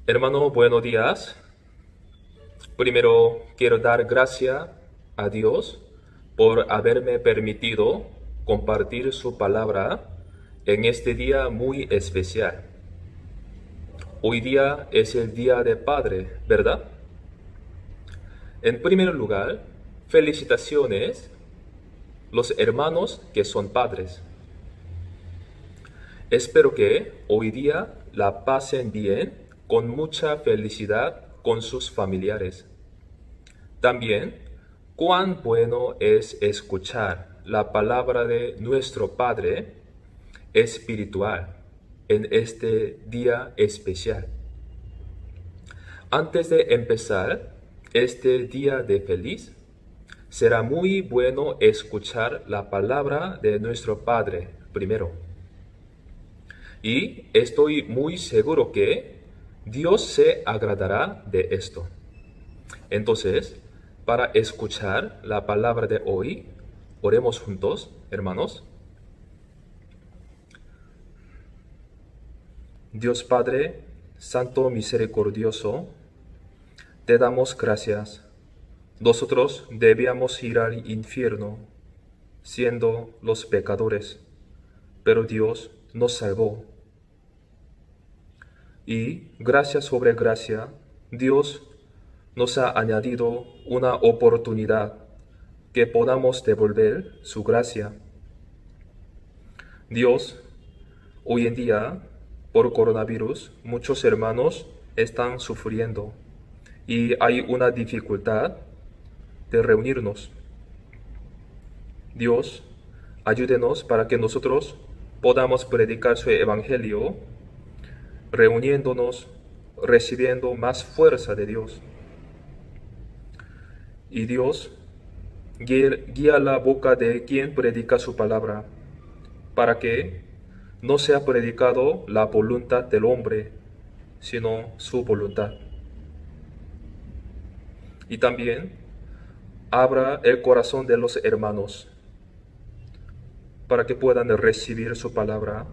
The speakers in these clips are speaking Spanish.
Hermano, buenos días. Primero quiero dar gracias a Dios por haberme permitido compartir su palabra en este día muy especial. Hoy día es el Día de Padre, ¿verdad? En primer lugar, felicitaciones los hermanos que son padres. Espero que hoy día la pasen bien, con mucha felicidad con sus familiares. También, cuán bueno es escuchar la palabra de nuestro Padre espiritual en este día especial. Antes de empezar este día de feliz, será muy bueno escuchar la palabra de nuestro Padre primero. Y estoy muy seguro que Dios se agradará de esto. Entonces, para escuchar la palabra de hoy, oremos juntos, hermanos. Dios Padre, Santo Misericordioso, te damos gracias. Nosotros debíamos ir al infierno, siendo los pecadores, pero Dios nos salvó. Y gracia sobre gracia, Dios nos ha añadido una oportunidad que podamos devolver su gracia. Dios, hoy en día, por coronavirus, muchos hermanos están sufriendo y hay una dificultad de reunirnos. Dios, ayúdenos para que nosotros podamos predicar su evangelio, reuniéndonos, recibiendo más fuerza de Dios. Y Dios, guía la boca de quien predica su palabra, para que no sea predicado la voluntad del hombre, sino su voluntad. Y también abra el corazón de los hermanos, para que puedan recibir su palabra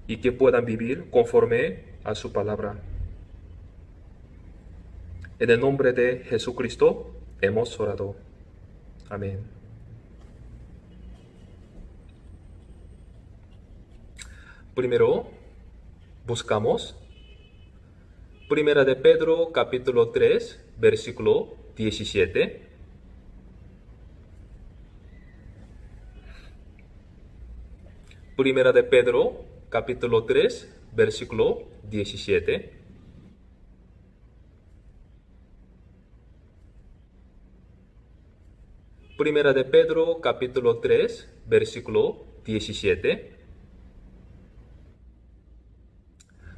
y que puedan vivir conforme a su palabra. En el nombre de Jesucristo hemos orado. Amén. Primero, buscamos Primera de Pedro, capítulo 3, versículo 17. Primera de Pedro, capítulo 3, versículo 17. Primera de Pedro, capítulo 3, versículo 17.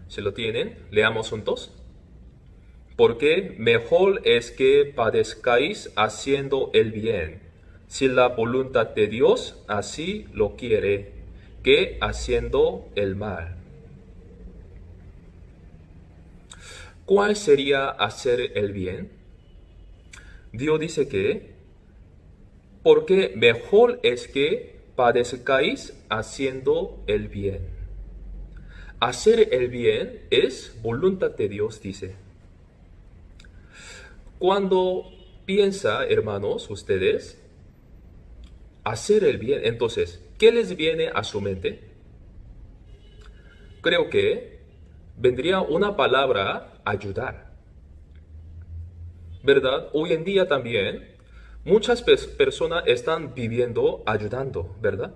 ¿Se lo tienen? Leamos juntos. Porque mejor es que padezcáis haciendo el bien, si la voluntad de Dios así lo quiere, que haciendo el mal. ¿Cuál sería hacer el bien? Dios dice que, porque mejor es que padezcáis haciendo el bien. Hacer el bien es voluntad de Dios, dice. Cuando piensa, hermanos, ustedes, hacer el bien, entonces, ¿qué les viene a su mente? Creo que vendría una palabra ayudar. ¿Verdad? Hoy en día también muchas personas están viviendo ayudando, ¿verdad?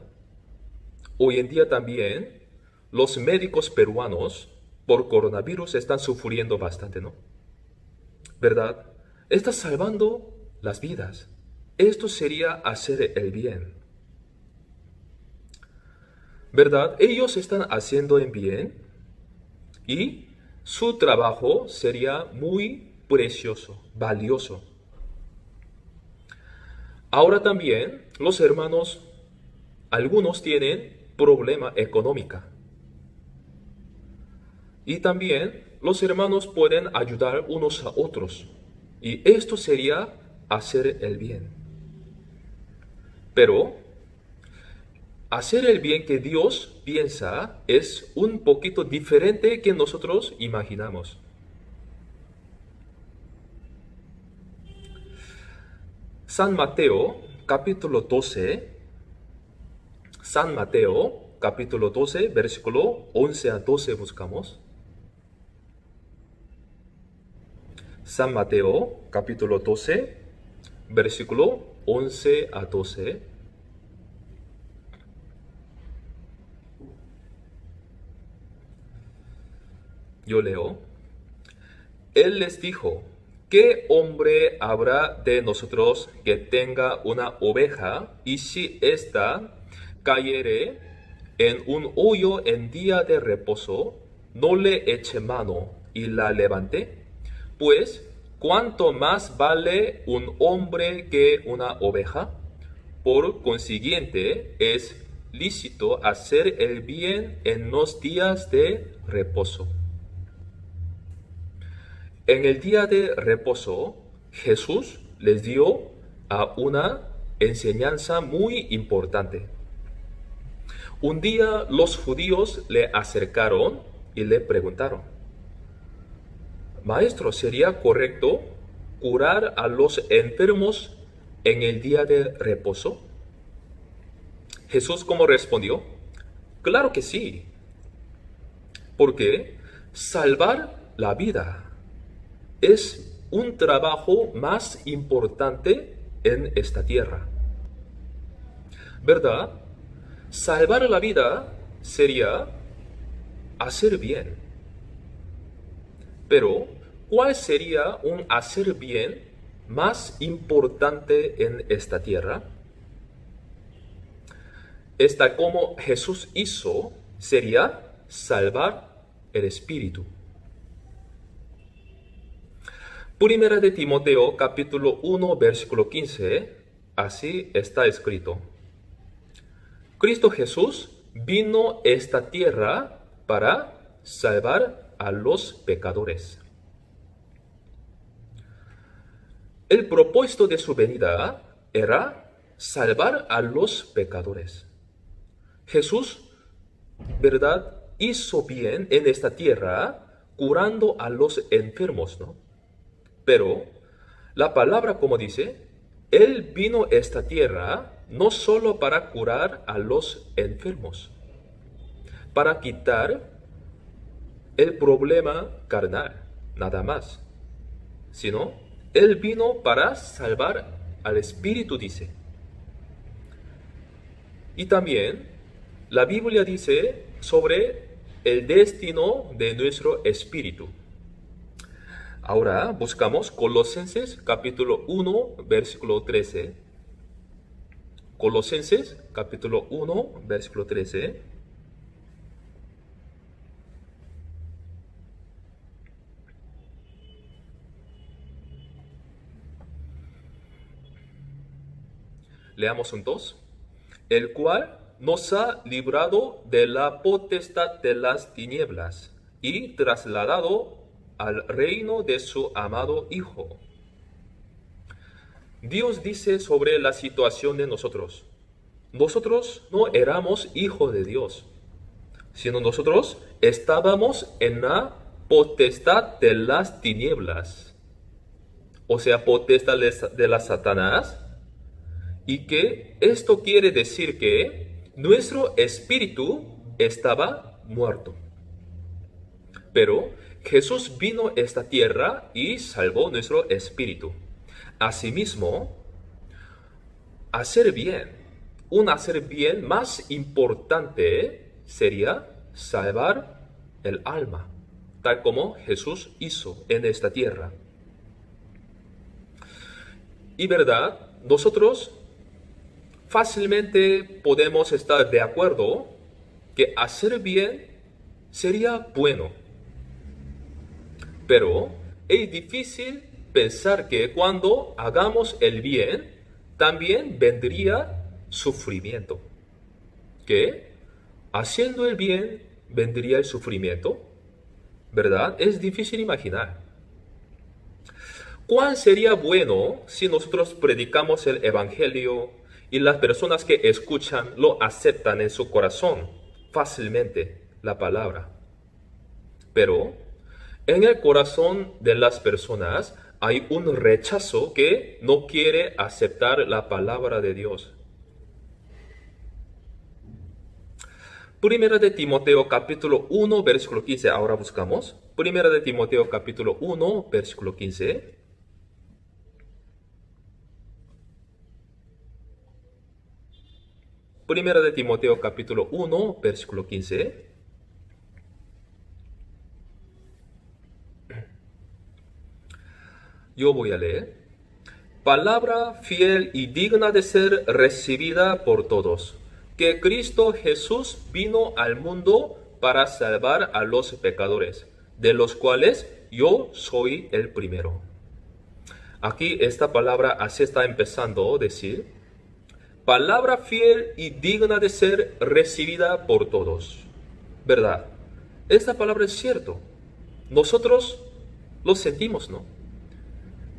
Hoy en día también los médicos peruanos por coronavirus están sufriendo bastante, ¿no? ¿Verdad? Está salvando las vidas. Esto sería hacer el bien. ¿Verdad? Ellos están haciendo el bien y su trabajo sería muy precioso, valioso. Ahora también los hermanos, algunos tienen problema económica. Y también los hermanos pueden ayudar unos a otros. Y esto sería hacer el bien. Pero hacer el bien que Dios piensa es un poquito diferente que nosotros imaginamos. San Mateo, capítulo 12. San Mateo, capítulo 12, versículo 11 a 12 buscamos. San Mateo, capítulo 12, versículo 11 a 12. Yo leo. Él les dijo: ¿qué hombre habrá de nosotros que tenga una oveja, y si ésta cayere en un hoyo en día de reposo, no le eche mano y la levante? Pues, ¿cuánto más vale un hombre que una oveja? Por consiguiente, es lícito hacer el bien en los días de reposo. En el día de reposo, Jesús les dio una enseñanza muy importante. Un día los judíos le acercaron y le preguntaron: Maestro, ¿sería correcto curar a los enfermos en el día de reposo? Jesús, ¿cómo respondió? Claro que sí, porque salvar la vida es un trabajo más importante en esta tierra, ¿verdad? Salvar la vida sería hacer bien. Pero, ¿cuál sería un hacer bien más importante en esta tierra? Esta, como Jesús hizo, sería salvar el espíritu. Primera de Timoteo, capítulo 1, versículo 15, así está escrito: Cristo Jesús vino a esta tierra para salvar a los pecadores. El propósito de su venida era salvar a los pecadores. Jesús, ¿verdad?, hizo bien en esta tierra curando a los enfermos, ¿no? Pero la palabra, como dice, Él vino a esta tierra no solo para curar a los enfermos, para quitar el problema carnal, nada más, sino Él vino para salvar al espíritu, dice. Y también la Biblia dice sobre el destino de nuestro espíritu. Ahora buscamos Colosenses capítulo 1, versículo 13. Colosenses capítulo 1, versículo 13. Leamos juntos. El cual nos ha librado de la potestad de las tinieblas y trasladado al reino de su amado Hijo. Dios dice sobre la situación de nosotros: nosotros no éramos hijos de Dios, sino nosotros estábamos en la potestad de las tinieblas, o sea, potestad de la Satanás. Y que esto quiere decir que nuestro espíritu estaba muerto. Pero Jesús vino a esta tierra y salvó nuestro espíritu. Asimismo, hacer bien, un hacer bien más importante sería salvar el alma, tal como Jesús hizo en esta tierra. Y verdad, nosotros fácilmente podemos estar de acuerdo que hacer bien sería bueno. Pero es difícil pensar que cuando hagamos el bien, también vendría sufrimiento. ¿Que haciendo el bien vendría el sufrimiento? ¿Verdad? Es difícil imaginar. ¿Cuál sería bueno si nosotros predicamos el Evangelio y las personas que escuchan lo aceptan en su corazón fácilmente la palabra? Pero en el corazón de las personas hay un rechazo que no quiere aceptar la palabra de Dios. Primera de Timoteo capítulo 1, versículo 15. Ahora buscamos. Primera de Timoteo capítulo 1, versículo 15. Primera de Timoteo capítulo 1, versículo 15. Yo voy a leer. Palabra fiel y digna de ser recibida por todos, que Cristo Jesús vino al mundo para salvar a los pecadores, de los cuales yo soy el primero. Aquí esta palabra así está empezando a decir, palabra fiel y digna de ser recibida por todos. ¿Verdad? Esta palabra es cierto. Nosotros lo sentimos, ¿no?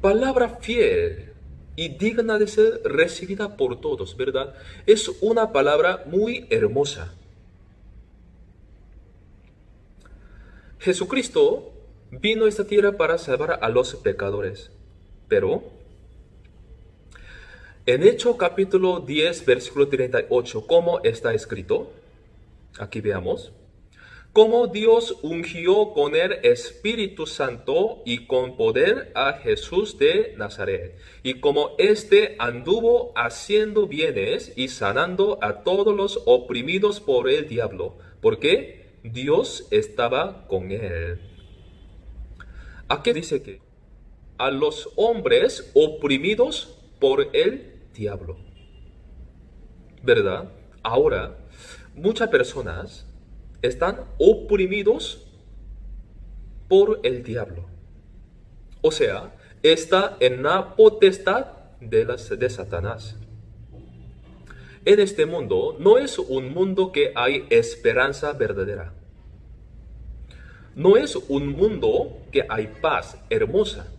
Palabra fiel y digna de ser recibida por todos, ¿verdad? Es una palabra muy hermosa. Jesucristo vino a esta tierra para salvar a los pecadores, pero en Hechos capítulo 10, versículo 38, ¿cómo está escrito? Aquí veamos. Cómo Dios ungió con el Espíritu Santo y con poder a Jesús de Nazaret, y como éste anduvo haciendo bienes y sanando a todos los oprimidos por el diablo, porque Dios estaba con él. Aquí dice que a los hombres oprimidos por el diablo, ¿verdad? Ahora, muchas personas están oprimidos por el diablo. O sea, está en la potestad de Satanás. En este mundo no es un mundo que hay esperanza verdadera. No es un mundo que hay paz hermosa,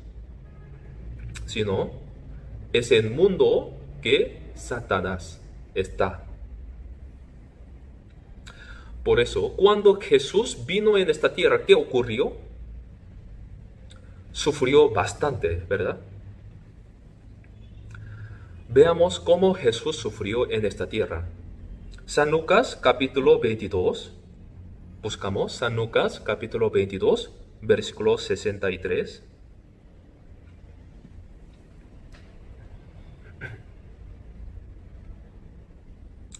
sino es el mundo que Satanás está. Por eso, cuando Jesús vino en esta tierra, ¿qué ocurrió? Sufrió bastante, ¿verdad? Veamos cómo Jesús sufrió en esta tierra. San Lucas capítulo 22. Buscamos San Lucas capítulo 22, versículo 63.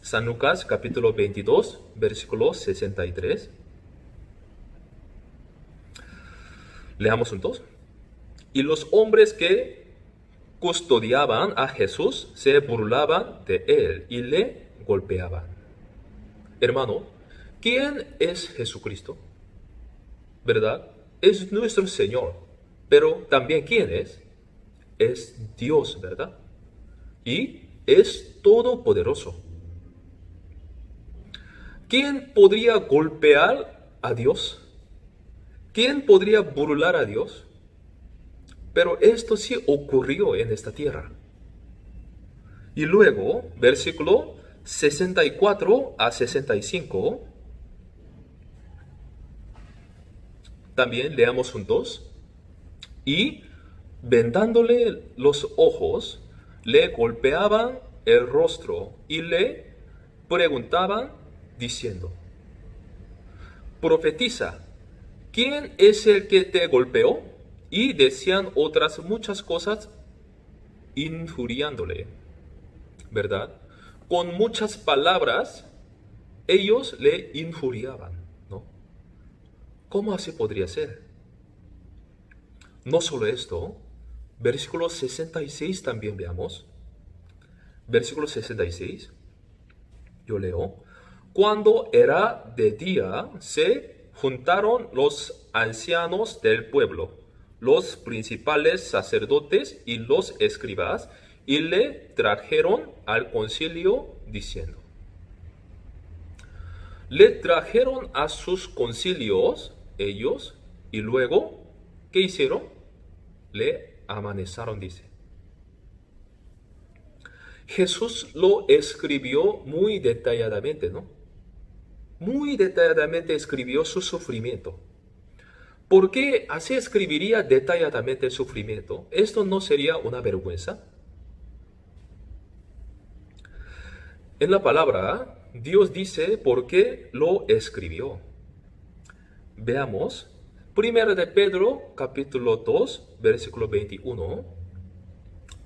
San Lucas capítulo 22, versículo 63. Leamos juntos. Y los hombres que custodiaban a Jesús se burlaban de él y le golpeaban. Hermano, ¿quién es Jesucristo? ¿Verdad? Es nuestro Señor. Pero también ¿quién es? Es Dios, ¿verdad? Y es todopoderoso. ¿Quién podría golpear a Dios? ¿Quién podría burlar a Dios? Pero esto sí ocurrió en esta tierra. Y luego, versículo 64 a 65, también leamos juntos. Y vendándole los ojos, le golpeaban el rostro y le preguntaban diciendo, profetiza, ¿quién es el que te golpeó? Y decían otras muchas cosas injuriándole, ¿verdad? Con muchas palabras ellos le injuriaban, ¿no? ¿Cómo así podría ser? No solo esto, versículo 66 también veamos. Versículo 66, yo leo. Cuando era de día, se juntaron los ancianos del pueblo, los principales sacerdotes y los escribas, y le trajeron al concilio diciendo. Le trajeron a sus concilios ellos, y luego, ¿qué hicieron? Le amenazaron, dice. Jesús lo escribió muy detalladamente, ¿no? Muy detalladamente escribió su sufrimiento. ¿Por qué así escribiría detalladamente el sufrimiento? ¿Esto no sería una vergüenza? En la palabra, Dios dice por qué lo escribió. Veamos, 1 de Pedro, capítulo 2, versículo 21.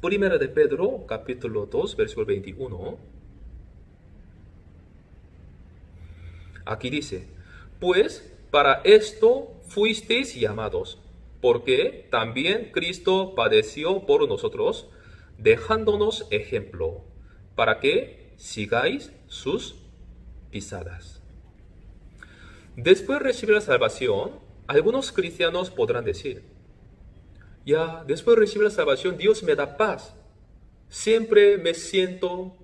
1 de Pedro, capítulo 2, versículo 21. Aquí dice, pues para esto fuisteis llamados, porque también Cristo padeció por nosotros, dejándonos ejemplo, para que sigáis sus pisadas. Después de recibir la salvación, algunos cristianos podrán decir, ya, después de recibir la salvación, Dios me da paz. Siempre me siento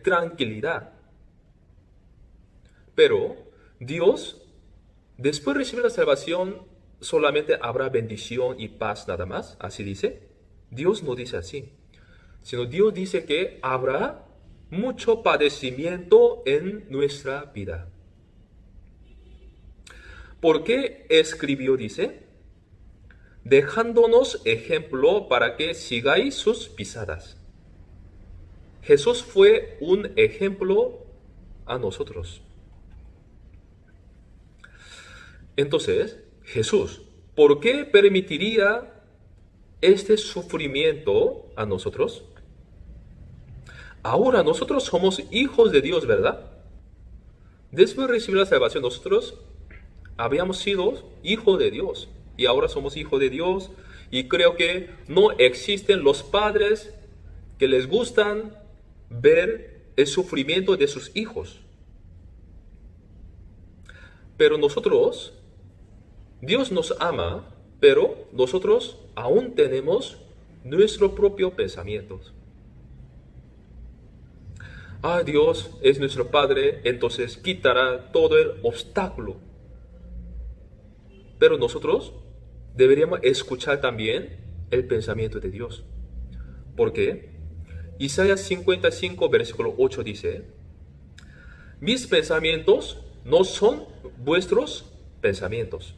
tranquilidad. Pero Dios, después de recibir la salvación, solamente habrá bendición y paz nada más. Así dice. Dios no dice así. Sino Dios dice que habrá mucho padecimiento en nuestra vida. ¿Por qué escribió? Dice, dejándonos ejemplo para que sigáis sus pisadas. Jesús fue un ejemplo a nosotros. Entonces, Jesús, ¿por qué permitiría este sufrimiento a nosotros? Ahora nosotros somos hijos de Dios, ¿verdad? Después de recibir la salvación, nosotros habíamos sido hijos de Dios y ahora somos hijos de Dios, y creo que no existen los padres que les gustan ver el sufrimiento de sus hijos. Pero nosotros, Dios nos ama, pero nosotros aún tenemos nuestros propios pensamientos. Dios es nuestro Padre, entonces quitará todo el obstáculo. Pero nosotros deberíamos escuchar también el pensamiento de Dios. ¿Por qué? Isaías 55, versículo 8 dice, mis pensamientos no son vuestros pensamientos,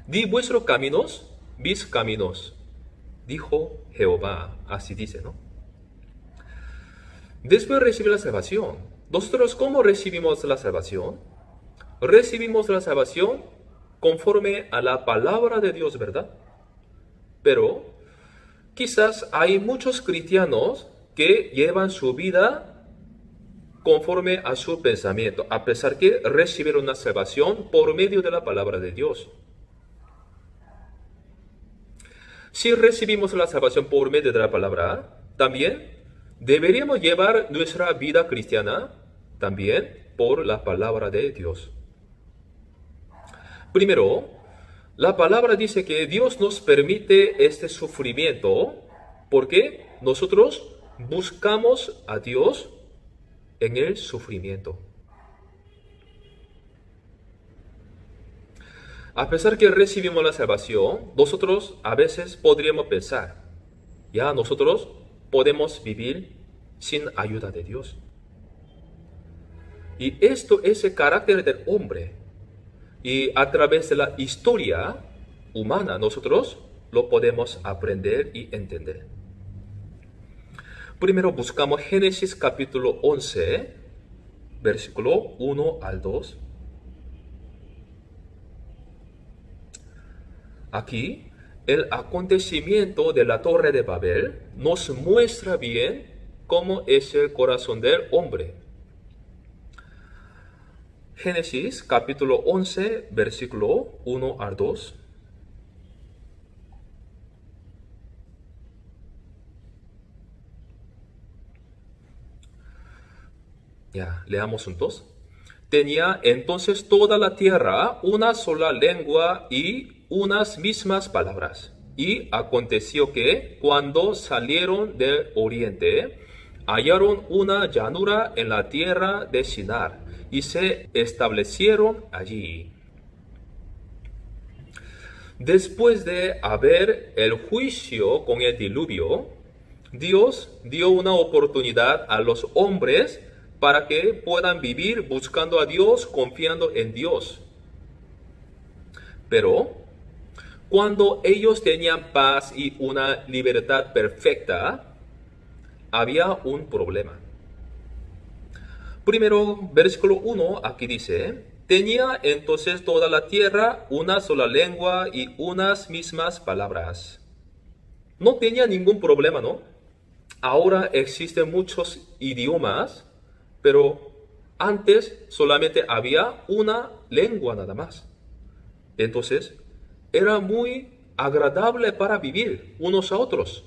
ni vuestros caminos, mis caminos, dijo Jehová. Así dice, ¿no? Después de recibir la salvación, nosotros, ¿cómo recibimos la salvación? Recibimos la salvación conforme a la palabra de Dios, ¿verdad? Pero quizás hay muchos cristianos que llevan su vida conforme a su pensamiento, a pesar que recibieron la salvación por medio de la palabra de Dios. Si recibimos la salvación por medio de la palabra, también deberíamos llevar nuestra vida cristiana también por la palabra de Dios. Primero, la palabra dice que Dios nos permite este sufrimiento porque nosotros buscamos a Dios en el sufrimiento. A pesar que recibimos la salvación, nosotros a veces podríamos pensar, ya nosotros podemos vivir sin ayuda de Dios. Y esto es el carácter del hombre. Y a través de la historia humana nosotros lo podemos aprender y entender. Primero buscamos Génesis capítulo 11, versículo 1 al 2. Aquí, el acontecimiento de la Torre de Babel nos muestra bien cómo es el corazón del hombre. Génesis capítulo 11, versículo 1 al 2. Ya, leamos juntos. Tenía entonces toda la tierra una sola lengua y unas mismas palabras. Y aconteció que cuando salieron del oriente, hallaron una llanura en la tierra de Shinar y se establecieron allí. Después de haber el juicio con el diluvio, Dios dio una oportunidad a los hombres para que puedan vivir buscando a Dios, confiando en Dios. Pero cuando ellos tenían paz y una libertad perfecta, había un problema. Primero, versículo 1, aquí dice, tenía entonces toda la tierra una sola lengua y unas mismas palabras. No tenía ningún problema, ¿no? Ahora existen muchos idiomas, pero antes solamente había una lengua nada más. Entonces, era muy agradable para vivir unos a otros.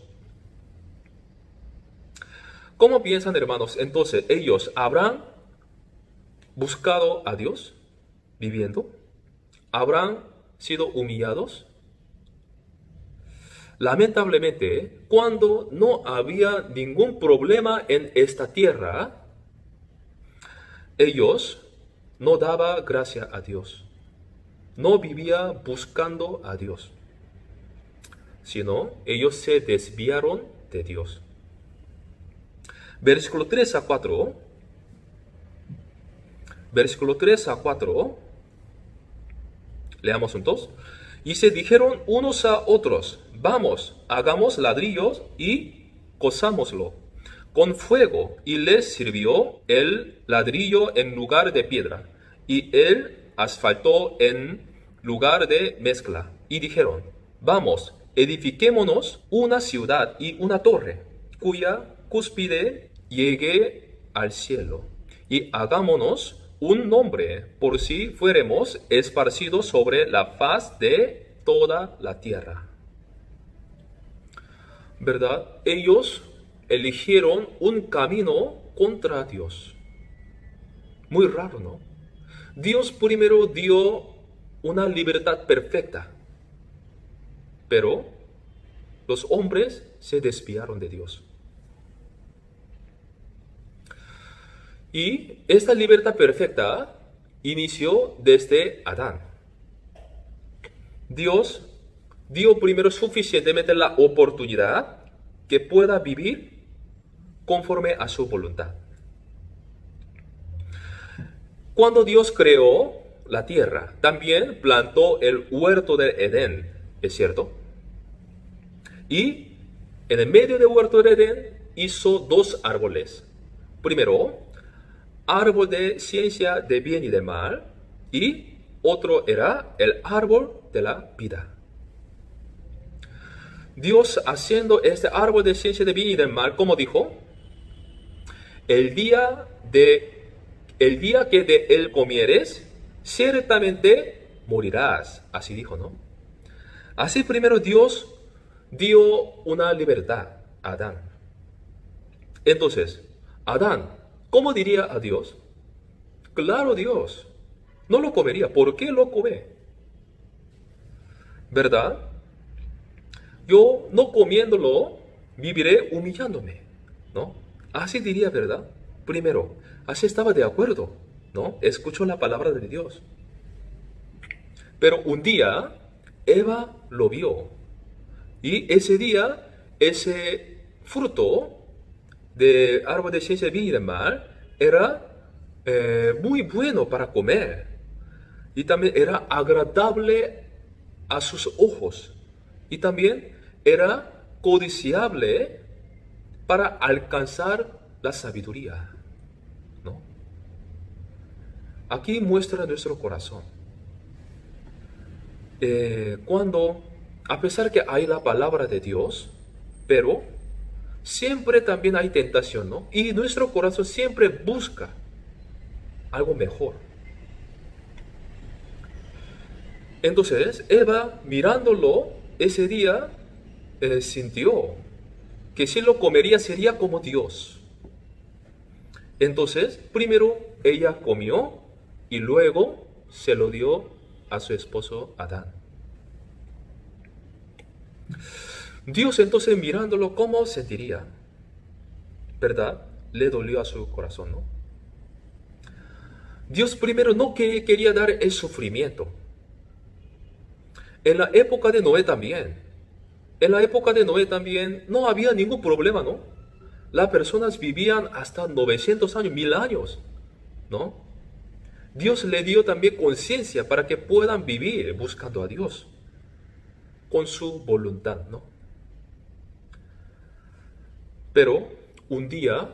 ¿Cómo piensan, hermanos? Entonces, ellos habrán buscado a Dios viviendo, habrán sido humillados. Lamentablemente, cuando no había ningún problema en esta tierra, ellos no daban gracia a Dios, no vivía buscando a Dios, sino ellos se desviaron de Dios. Versículo 3 a 4. Versículo 3 a 4. Leamos juntos. Y se dijeron unos a otros, vamos, hagamos ladrillos y cosámoslo con fuego. Y les sirvió el ladrillo en lugar de piedra, y el asfalto en lugar de mezcla. Y dijeron, vamos, edifiquémonos una ciudad y una torre, cuya cúspide llegue al cielo, y hagámonos un nombre, por si fuéramos esparcidos sobre la faz de toda la tierra. ¿Verdad? Ellos eligieron un camino contra Dios. Muy raro, ¿no? Dios primero dio una libertad perfecta, pero los hombres se desviaron de Dios. Y esta libertad perfecta inició desde Adán. Dios dio primero suficientemente la oportunidad que pueda vivir conforme a su voluntad. Cuando Dios creó la tierra, también plantó el huerto de Edén, ¿es cierto? Y en el medio del huerto de Edén hizo dos árboles. Primero, árbol de ciencia de bien y de mal, y otro era el árbol de la vida. Dios, haciendo este árbol de ciencia de bien y de mal, como dijo, el día que de él comieres, ciertamente morirás. Así dijo, ¿no? Así primero Dios dio una libertad a Adán. Entonces, Adán, ¿cómo diría a Dios? Claro, Dios, no lo comería. ¿Por qué lo come? ¿Verdad? Yo no comiéndolo, viviré humillándome, ¿no? Así diría, ¿verdad? Primero, así estaba de acuerdo, ¿no? Escuchó la palabra de Dios. Pero un día, Eva lo vio. Y ese día, ese fruto de árbol de ciencia de bien y de mal era muy bueno para comer. Y también era agradable a sus ojos. Y también era codiciable para alcanzar la sabiduría, ¿no? Aquí muestra nuestro corazón. Cuando, a pesar que hay la palabra de Dios, pero siempre también hay tentación, ¿no? Y nuestro corazón siempre busca algo mejor. Entonces, Eva, mirándolo, ese día sintió que si lo comería sería como Dios. Entonces, primero ella comió y luego se lo dio a su esposo Adán. Dios entonces mirándolo, ¿cómo sentiría? ¿Verdad? Le dolió a su corazón, ¿no? Dios primero no quería dar el sufrimiento. En la época de Noé también. En la época de Noé también no había ningún problema, ¿no? Las personas vivían hasta 900 años, 1000 años, ¿no? Dios le dio también conciencia para que puedan vivir buscando a Dios con su voluntad, ¿no? Pero un día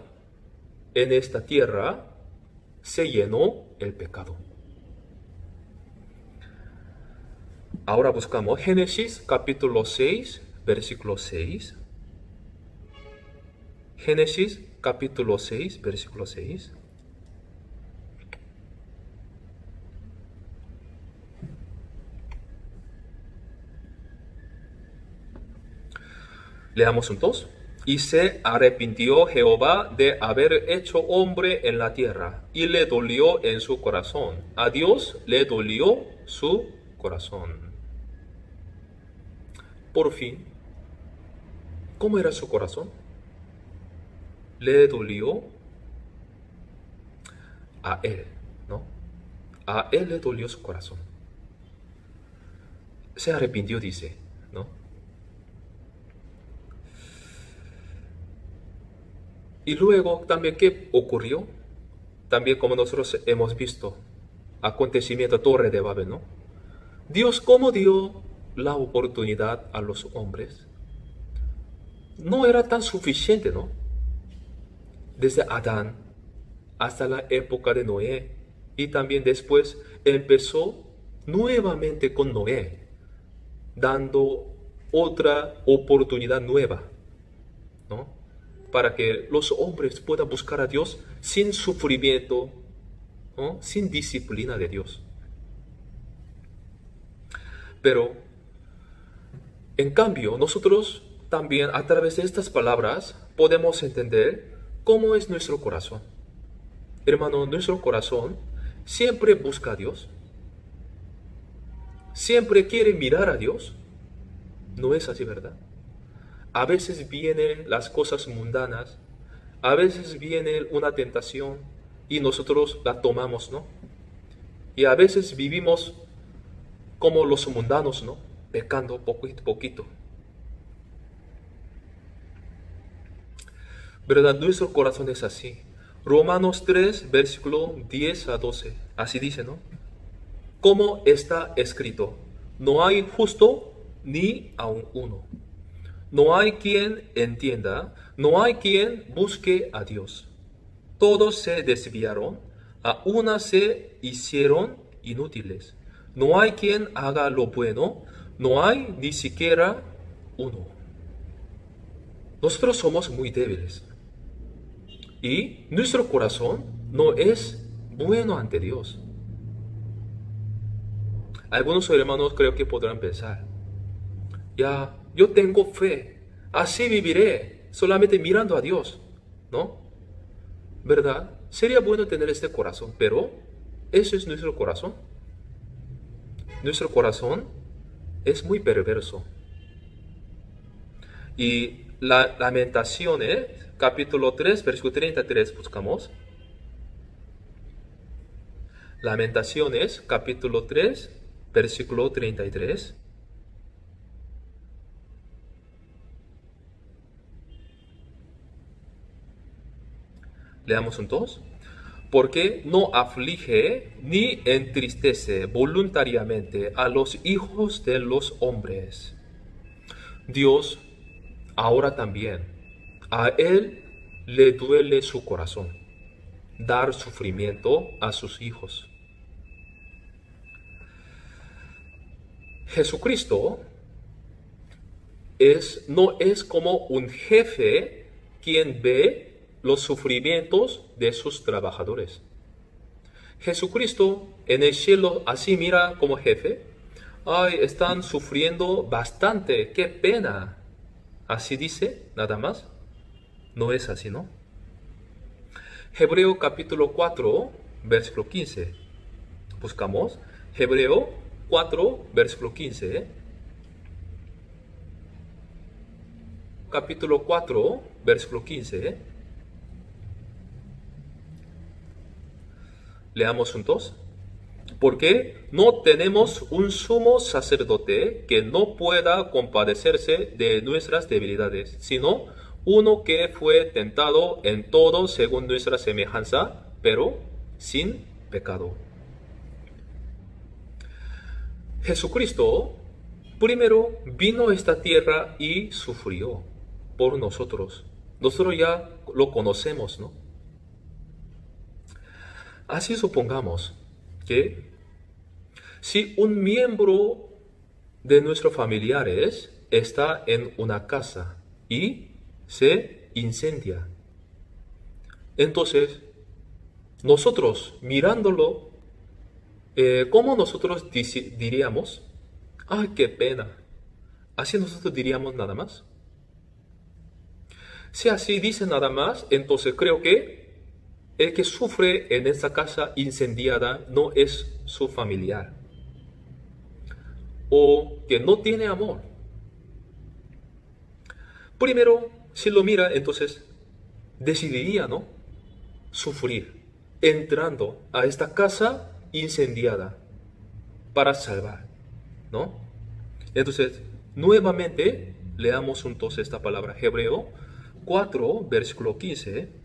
en esta tierra se llenó el pecado. Ahora buscamos Génesis capítulo 6, versículo 6. Génesis capítulo 6, versículo 6. Leamos juntos. Y se arrepintió Jehová de haber hecho hombre en la tierra, y le dolió en su corazón. A Dios le dolió su corazón. Por fin, ¿cómo era su corazón? Le dolió a él, ¿no? A él le dolió su corazón. Se arrepintió, dice, ¿no? Y luego también, ¿qué ocurrió? También como nosotros hemos visto, acontecimiento Torre de Babel, ¿no? Dios, ¿cómo dio la oportunidad a los hombres? No era tan suficiente, ¿no? Desde Adán hasta la época de Noé, y también después empezó nuevamente con Noé, dando otra oportunidad nueva, ¿no? Para que los hombres puedan buscar a Dios sin sufrimiento, ¿no? Sin disciplina de Dios. Pero, en cambio, nosotros también a través de estas palabras podemos entender cómo es nuestro corazón. Hermano, nuestro corazón siempre busca a Dios. Siempre quiere mirar a Dios. No es así, ¿verdad? A veces vienen las cosas mundanas, a veces viene una tentación y nosotros la tomamos, ¿no? Y a veces vivimos como los mundanos, ¿no? Pecando poquito a poquito. ¿Verdad? Nuestro corazón es así. Romanos 3, versículo 10 a 12. Así dice, ¿no? Como está escrito, no hay justo ni aun uno. No hay quien entienda, no hay quien busque a Dios. Todos se desviaron, a una se hicieron inútiles. No hay quien haga lo bueno, no hay ni siquiera uno. Nosotros somos muy débiles. Y nuestro corazón no es bueno ante Dios. Algunos hermanos creo que podrán pensar, ya, yo tengo fe, así viviré, solamente mirando a Dios, ¿no? ¿Verdad? Sería bueno tener este corazón, pero ¿eso es nuestro corazón? Nuestro corazón es muy perverso. Y la Lamentaciones, capítulo 3, versículo 33, buscamos. Lamentaciones, capítulo 3, versículo 33. Leamos juntos. Porque no aflige ni entristece voluntariamente a los hijos de los hombres. Dios ahora también, a Él le duele su corazón, dar sufrimiento a sus hijos. Jesucristo no es como un jefe quien ve los sufrimientos de sus trabajadores. Jesucristo en el cielo así mira como jefe. Ay, están sufriendo bastante, qué pena. Así dice, nada más. No es así, ¿no? Hebreo capítulo 4, versículo 15. Buscamos. Hebreo 4, versículo 15. Capítulo 4, versículo 15. Leamos juntos. Porque no tenemos un sumo sacerdote que no pueda compadecerse de nuestras debilidades, sino uno que fue tentado en todo según nuestra semejanza, pero sin pecado. Jesucristo primero vino a esta tierra y sufrió por nosotros. Nosotros ya lo conocemos, ¿no? Así supongamos que si un miembro de nuestros familiares está en una casa y se incendia, entonces nosotros mirándolo, ¿cómo nosotros diríamos? ¡Ay, qué pena! ¿Así nosotros diríamos nada más? Si así dice nada más, entonces creo que el que sufre en esta casa incendiada no es su familiar, o que no tiene amor. Primero, si lo mira, entonces decidiría, ¿no?, sufrir entrando a esta casa incendiada para salvar, ¿no? Entonces, nuevamente leamos entonces esta palabra, Hebreo 4, versículo 15.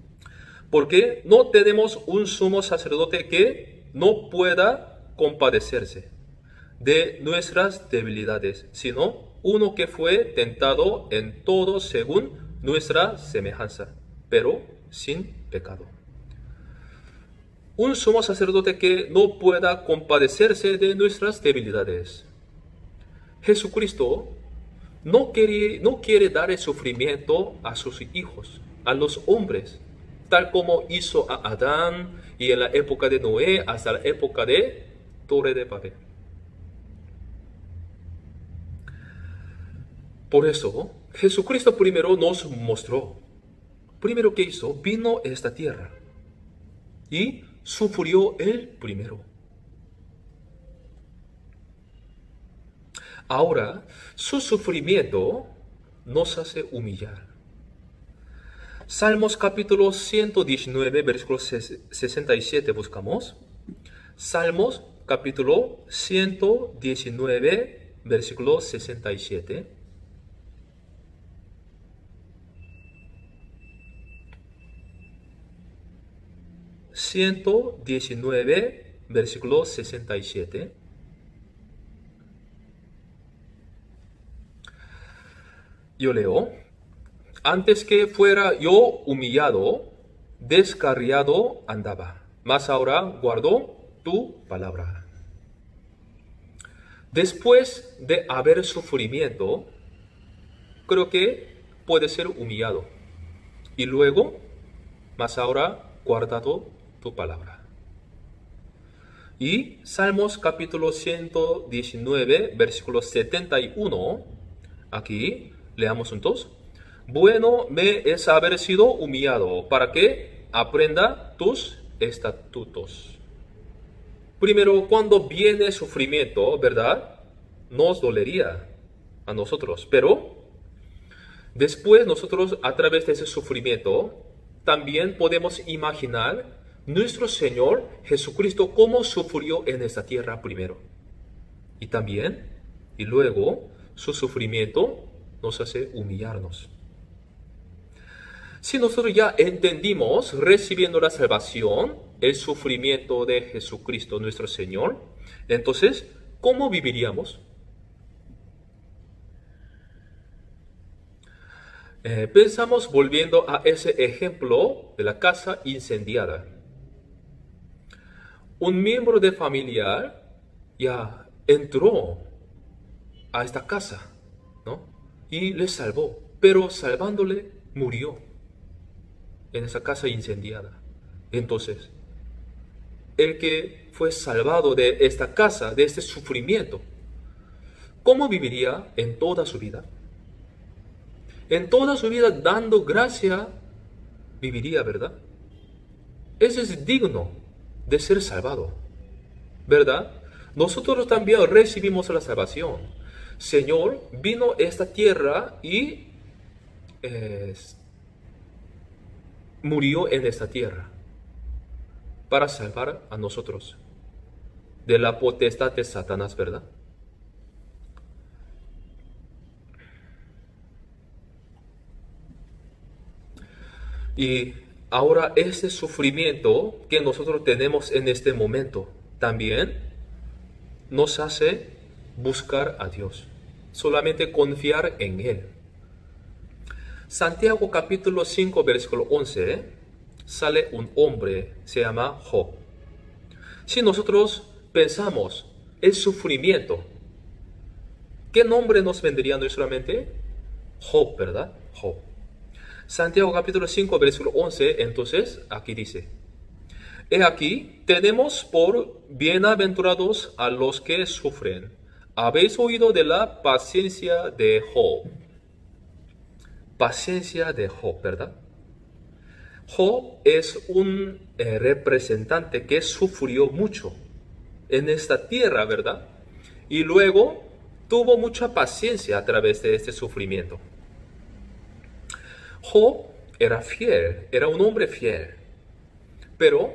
Porque no tenemos un sumo sacerdote que no pueda compadecerse de nuestras debilidades, sino uno que fue tentado en todo según nuestra semejanza, pero sin pecado. Un sumo sacerdote que no pueda compadecerse de nuestras debilidades. Jesucristo no quiere dar el sufrimiento a sus hijos, a los hombres, tal como hizo a Adán y en la época de Noé hasta la época de Torre de Babel. Por eso, Jesucristo primero nos mostró. Primero que hizo, vino a esta tierra y sufrió él primero. Ahora, su sufrimiento nos hace humillar. Salmos capítulo 119, versículo 67 buscamos. Salmos capítulo 119, versículo 67. Versículo 67. Yo leo: antes que fuera yo humillado, descarriado andaba, mas ahora guardo tu palabra. Después de haber sufrimiento, creo que puede ser humillado. Y luego, mas ahora guardado tu palabra. Y Salmos capítulo 119, versículo 71, aquí leamos juntos. Bueno me es haber sido humillado, para que aprenda tus estatutos. Primero, cuando viene sufrimiento, ¿verdad?, nos dolería a nosotros, pero después nosotros, a través de ese sufrimiento, también podemos imaginar nuestro Señor Jesucristo cómo sufrió en esta tierra primero. Y también, y luego, su sufrimiento nos hace humillarnos. Si nosotros ya entendimos, recibiendo la salvación, el sufrimiento de Jesucristo nuestro Señor, entonces, ¿cómo viviríamos? Pensamos volviendo a ese ejemplo de la casa incendiada. Un miembro de familia ya entró a esta casa, ¿no?, y le salvó, pero salvándole murió en esa casa incendiada. Entonces, el que fue salvado de esta casa, de este sufrimiento, ¿cómo viviría en toda su vida? En toda su vida dando gracia viviría, ¿verdad? Ese es digno de ser salvado, ¿verdad? Nosotros también recibimos la salvación. Señor vino a esta tierra y murió en esta tierra para salvar a nosotros de la potestad de Satanás, ¿verdad? Y ahora ese sufrimiento que nosotros tenemos en este momento también nos hace buscar a Dios, solamente confiar en Él. Santiago capítulo 5 versículo 11 sale un hombre, se llama Job. Si nosotros pensamos el sufrimiento, ¿qué nombre nos vendría a nuestra mente? Job, ¿verdad? Job. Santiago capítulo 5 versículo 11, entonces aquí dice: He aquí, tenemos por bienaventurados a los que sufren. ¿Habéis oído de la paciencia de Job? Paciencia de Job, ¿verdad? Job es un representante que sufrió mucho en esta tierra, ¿verdad? Y luego tuvo mucha paciencia a través de este sufrimiento. Job era fiel, era un hombre fiel, pero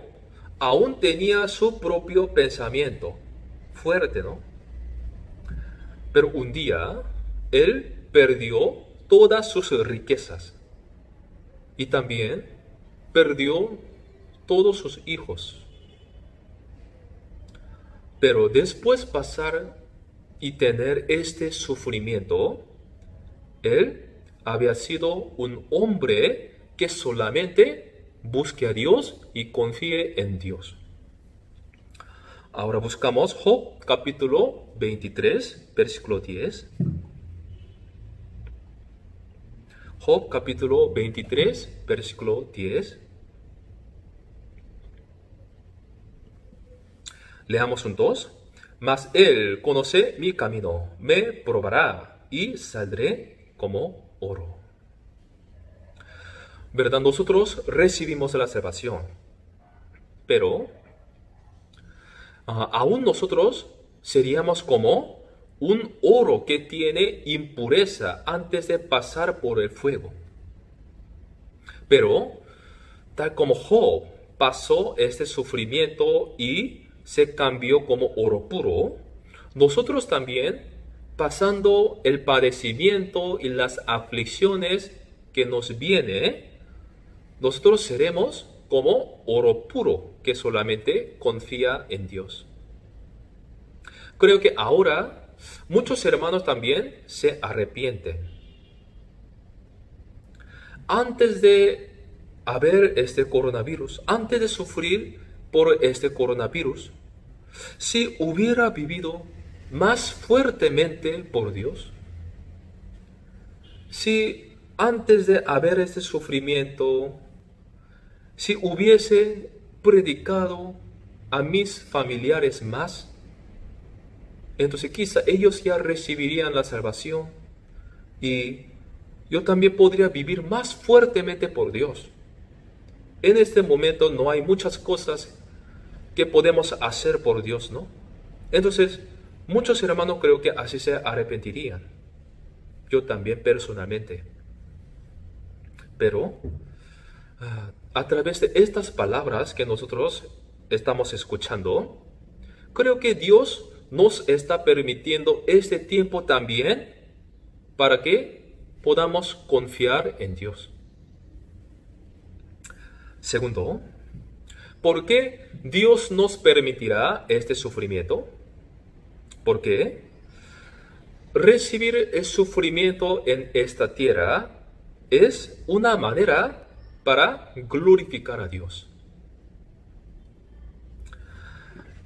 aún tenía su propio pensamiento fuerte, ¿no? Pero un día él perdió todas sus riquezas y también perdió todos sus hijos. Pero después pasar y tener este sufrimiento, él había sido un hombre que solamente busque a Dios y confíe en Dios. Ahora buscamos Job capítulo 23, versículo 10. Job capítulo 23, versículo 10. Leamos un 2. Mas él conoce mi camino, me probará y saldré como oro. ¿Verdad? Nosotros recibimos la salvación, pero aún nosotros seríamos como un oro que tiene impureza antes de pasar por el fuego. Pero, tal como Job pasó este sufrimiento y se cambió como oro puro, nosotros también, pasando el padecimiento y las aflicciones que nos viene, nosotros seremos como oro puro que solamente confía en Dios. Creo que ahora muchos hermanos también se arrepienten. Antes de haber este coronavirus, antes de sufrir por este coronavirus, si hubiera vivido más fuertemente por Dios, si antes de haber este sufrimiento, si hubiese predicado a mis familiares más, entonces quizá ellos ya recibirían la salvación y yo también podría vivir más fuertemente por Dios. En este momento no hay muchas cosas que podemos hacer por Dios, ¿no? Entonces, muchos hermanos creo que así se arrepentirían. Yo también personalmente. Pero a través de estas palabras que nosotros estamos escuchando, creo que Dios nos está permitiendo este tiempo también para que podamos confiar en Dios. Segundo, ¿por qué Dios nos permitirá este sufrimiento? Porque recibir el sufrimiento en esta tierra es una manera para glorificar a Dios.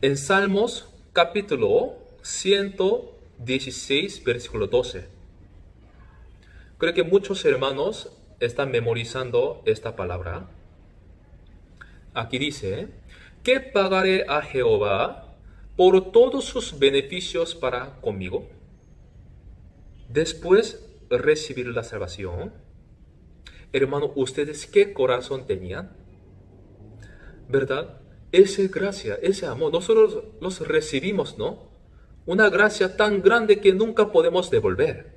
En Salmos capítulo 116, versículo 12. Creo que muchos hermanos están memorizando esta palabra. Aquí dice: ¿qué pagaré a Jehová por todos sus beneficios para conmigo? Después de recibir la salvación, hermano, ¿ustedes qué corazón tenían? ¿Verdad? Esa gracia, ese amor, nosotros los recibimos, ¿no? Una gracia tan grande que nunca podemos devolver.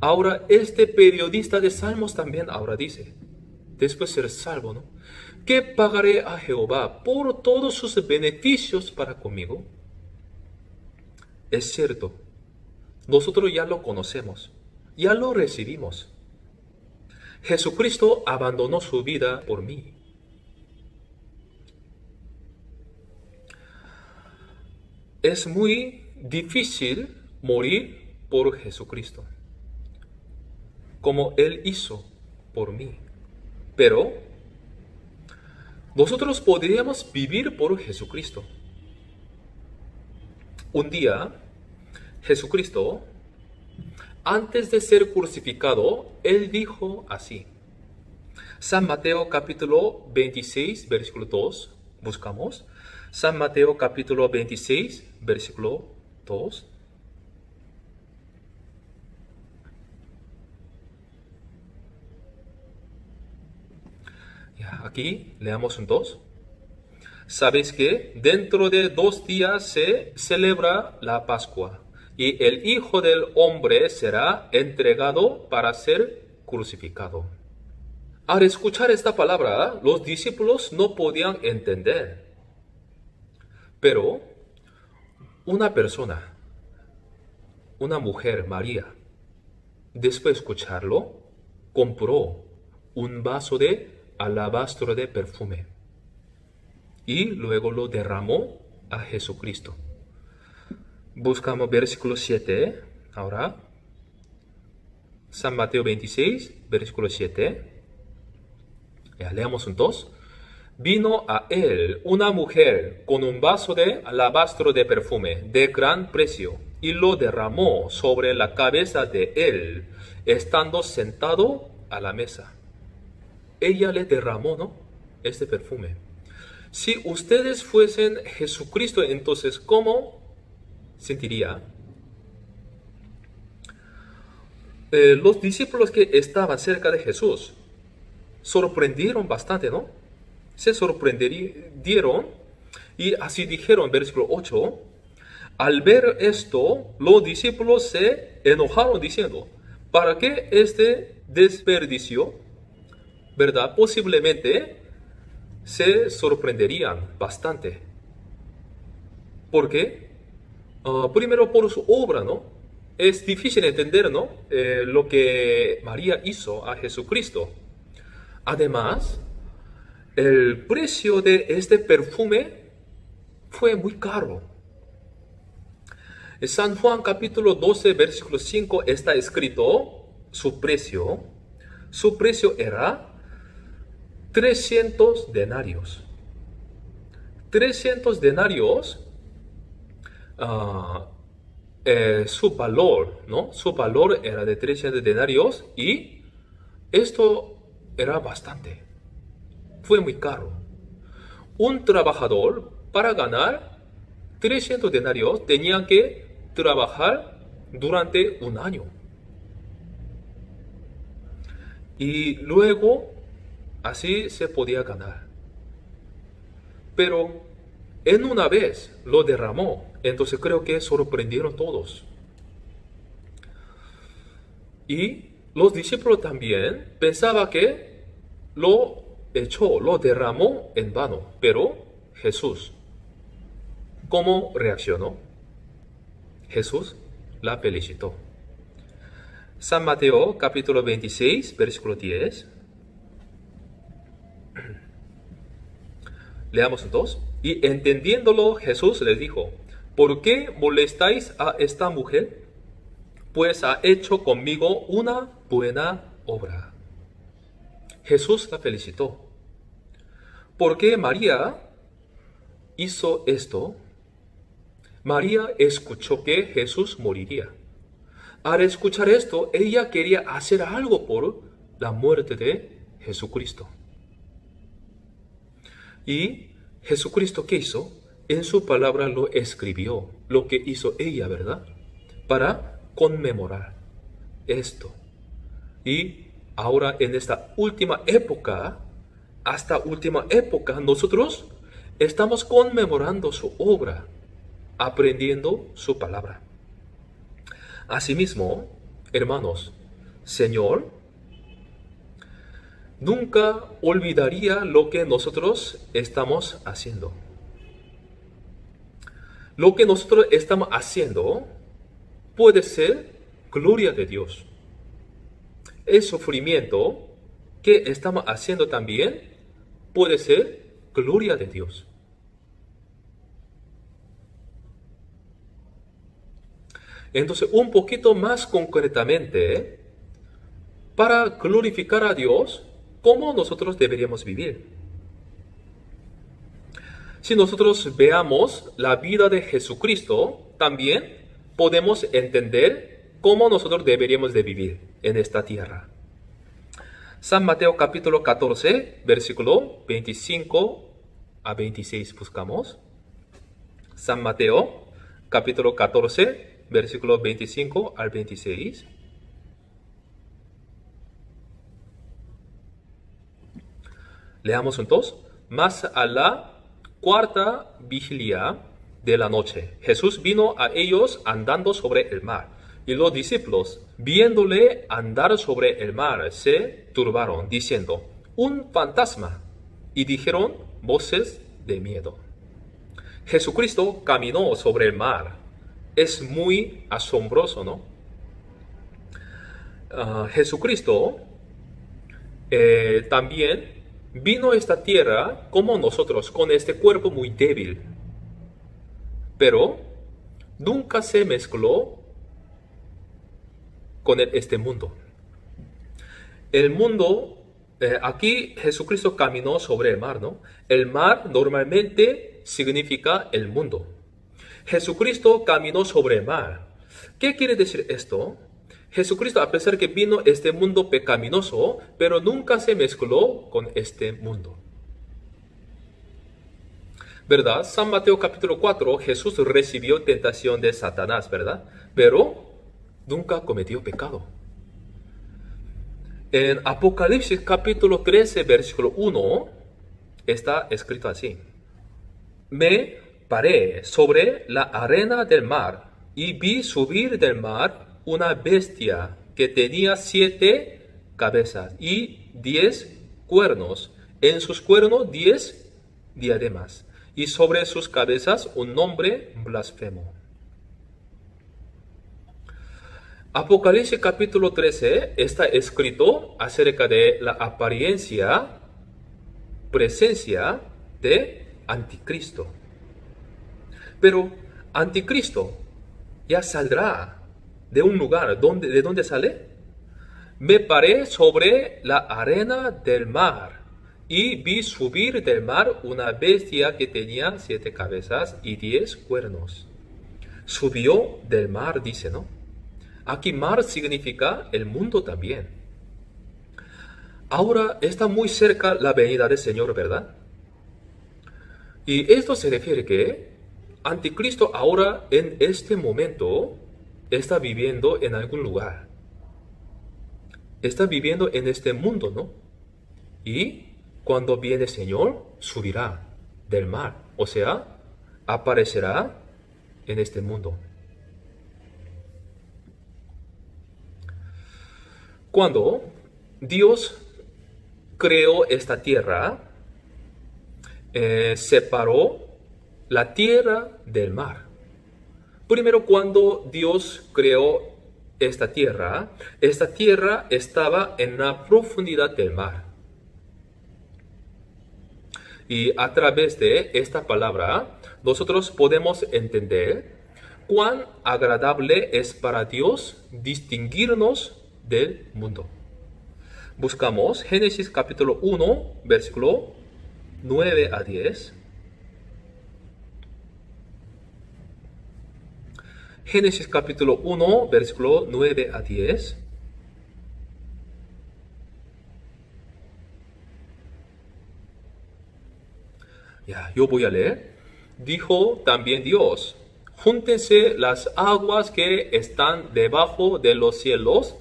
Ahora, este periodista de Salmos también ahora dice, después de ser salvo, ¿no? ¿Qué pagaré a Jehová por todos sus beneficios para conmigo? Es cierto, nosotros ya lo conocemos, ya lo recibimos. Jesucristo abandonó su vida por mí. Es muy difícil morir por Jesucristo, como Él hizo por mí. Pero nosotros podríamos vivir por Jesucristo. Un día, Jesucristo, antes de ser crucificado, Él dijo así. San Mateo capítulo 26, versículo 2. Buscamos. San Mateo capítulo 26, versículo 2. Aquí leamos un 2. Sabéis que dentro de 2 días se celebra la Pascua y el Hijo del Hombre será entregado para ser crucificado. Al escuchar esta palabra, los discípulos no podían entender. Pero una persona, una mujer, María, después de escucharlo, compró un vaso de alabastro de perfume y luego lo derramó a Jesucristo. Buscamos versículo 7 ahora. San Mateo 26, versículo 7. Ya, leamos un 2. Vino a él una mujer con un vaso de alabastro de perfume de gran precio y lo derramó sobre la cabeza de él, estando sentado a la mesa. Ella le derramó, ¿no?, este perfume. Si ustedes fuesen Jesucristo, entonces, ¿cómo sentiría? Los discípulos que estaban cerca de Jesús sorprendieron bastante, ¿no? Se sorprendieron y así dijeron, versículo 8, al ver esto, los discípulos se enojaron diciendo, ¿para qué este desperdicio? ¿Verdad? Posiblemente se sorprenderían bastante. ¿Por qué? Primero por su obra, ¿no? Es difícil entender, ¿no?, lo que María hizo a Jesucristo. Además, el precio de este perfume fue muy caro. En San Juan capítulo 12, versículo 5 está escrito su precio. Su precio era 300 denarios. 300 denarios, su valor, ¿no? Su valor era de 300 denarios y esto era bastante. Fue muy caro. Un trabajador para ganar 300 denarios tenía que trabajar durante un año. Y luego así se podía ganar. Pero en una vez lo derramó. Entonces creo que sorprendieron todos. Y los discípulos también pensaban que lo echó, lo derramó en vano. Pero Jesús, ¿cómo reaccionó? Jesús la felicitó. San Mateo capítulo 26, versículo 10. Leamos 2. Y entendiéndolo, Jesús les dijo, ¿por qué molestáis a esta mujer? Pues ha hecho conmigo una buena obra. Jesús la felicitó. ¿Por qué María hizo esto? María escuchó que Jesús moriría. Al escuchar esto, ella quería hacer algo por la muerte de Jesucristo. Y Jesucristo, ¿qué hizo? En su palabra lo escribió, lo que hizo ella, ¿verdad? Para conmemorar esto. Y ahora en esta última época, hasta última época, nosotros estamos conmemorando su obra, aprendiendo su palabra. Asimismo, hermanos, Señor nunca olvidaría lo que nosotros estamos haciendo. Lo que nosotros estamos haciendo puede ser gloria de Dios. El sufrimiento que estamos haciendo también puede ser gloria de Dios. Entonces, un poquito más concretamente, para glorificar a Dios, ¿cómo nosotros deberíamos vivir? Si nosotros veamos la vida de Jesucristo, también podemos entender cómo nosotros deberíamos de vivir en esta tierra. San Mateo capítulo 14, versículo 25 a 26 buscamos. San Mateo capítulo 14, versículo 25 al 26. Leamos juntos. Mas a la cuarta vigilia de la noche, Jesús vino a ellos andando sobre el mar. Y los discípulos, viéndole andar sobre el mar, se turbaron, diciendo, un fantasma. Y dijeron voces de miedo. Jesucristo caminó sobre el mar. Es muy asombroso, ¿no? Jesucristo también vino a esta tierra como nosotros, con este cuerpo muy débil. Pero nunca se mezcló con este mundo. El mundo, aquí Jesucristo caminó sobre el mar, ¿no? El mar normalmente significa el mundo. Jesucristo caminó sobre el mar. ¿Qué quiere decir esto? Jesucristo, a pesar que vino a este mundo pecaminoso, pero nunca se mezcló con este mundo. ¿Verdad? San Mateo capítulo 4, Jesús recibió tentación de Satanás, ¿verdad? Pero nunca cometió pecado. En Apocalipsis capítulo 13, versículo 1, está escrito así. Me paré sobre la arena del mar y vi subir del mar una bestia que tenía 7 cabezas y 10 cuernos. En sus cuernos 10 diademas y sobre sus cabezas un nombre blasfemo. Apocalipsis capítulo 13 está escrito acerca de la apariencia, presencia de Anticristo. Pero Anticristo ya saldrá de un lugar. ¿De dónde sale? Me paré sobre la arena del mar y vi subir del mar una bestia que tenía 7 cabezas y 10 cuernos. Subió del mar, dice, ¿no? Aquí mar significa el mundo también. Ahora está muy cerca la venida del Señor, ¿verdad? Y esto se refiere que Anticristo ahora en este momento está viviendo en algún lugar. Está viviendo en este mundo, ¿no? Y cuando viene el Señor, subirá del mar. O sea, aparecerá en este mundo. Cuando Dios creó esta tierra, separó la tierra del mar. Primero, cuando Dios creó esta tierra estaba en la profundidad del mar. Y a través de esta palabra, nosotros podemos entender cuán agradable es para Dios distinguirnos del mundo. Buscamos Génesis capítulo 1, versículo 9 a 10. Génesis capítulo 1, versículo 9 a 10. Yo voy a leer. Dijo también Dios, júntense las aguas que están debajo de los cielos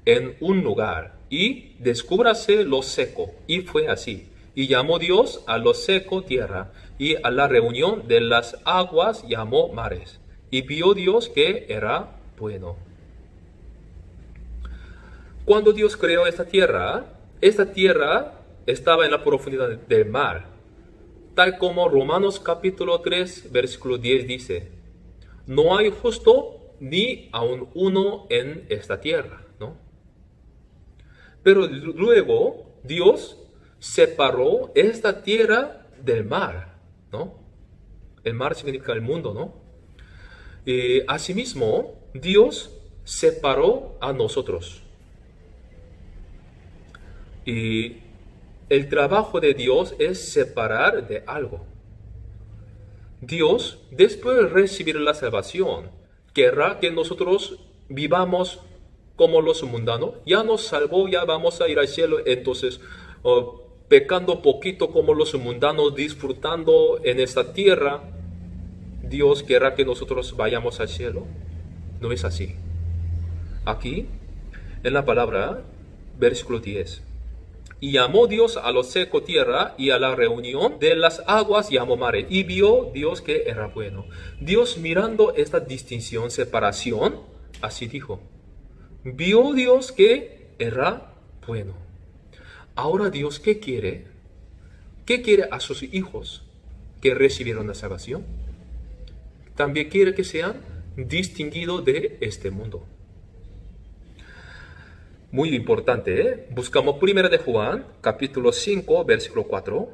en un lugar, y descúbrase lo seco. Y fue así. Y llamó Dios a lo seco tierra, y a la reunión de las aguas llamó mares. Y vio Dios que era bueno. Cuando Dios creó esta tierra estaba en la profundidad del mar. Tal como Romanos capítulo 3, versículo 10 dice, no hay justo ni aun uno en esta tierra, ¿no? Pero luego Dios separó esta tierra del mar, ¿no? El mar significa el mundo, ¿no? Asimismo, Dios separó a nosotros. Y el trabajo de Dios es separar de algo. Dios, después de recibir la salvación, querrá que nosotros vivamos como los mundanos. Ya nos salvó, ya vamos a ir al cielo, entonces pecando poquito como los mundanos, disfrutando en esta tierra, Dios querrá que nosotros vayamos al cielo. No es así. Aquí, en la palabra, versículo 10. Y llamó Dios a lo seco tierra, y a la reunión de las aguas llamó mares. Y vio Dios que era bueno. Dios, mirando esta distinción, separación, así dijo. Vio Dios que era bueno. Ahora Dios, ¿qué quiere? ¿Qué quiere a sus hijos que recibieron la salvación? También quiere que sean distinguidos de este mundo. Muy importante, ¿eh? Buscamos 1 de Juan, capítulo 5, versículo 4.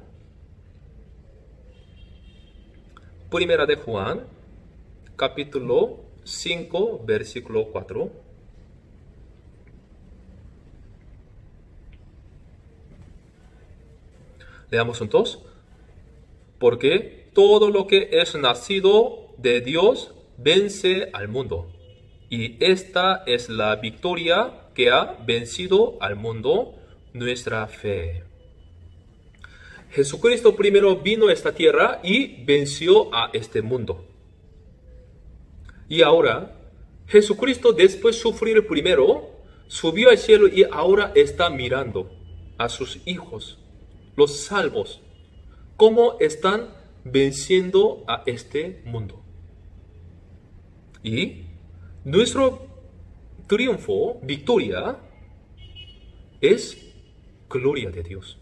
1 de Juan, capítulo 5, versículo 4. Leamos juntos. Porque todo lo que es nacido de Dios vence al mundo. Y esta es la victoria que ha vencido al mundo, nuestra fe. Jesucristo primero vino a esta tierra y venció a este mundo. Y ahora, Jesucristo, después de sufrir primero, subió al cielo y ahora está mirando a sus hijos, los salvos, cómo están venciendo a este mundo. Y nuestro triunfo, victoria, es gloria de Dios.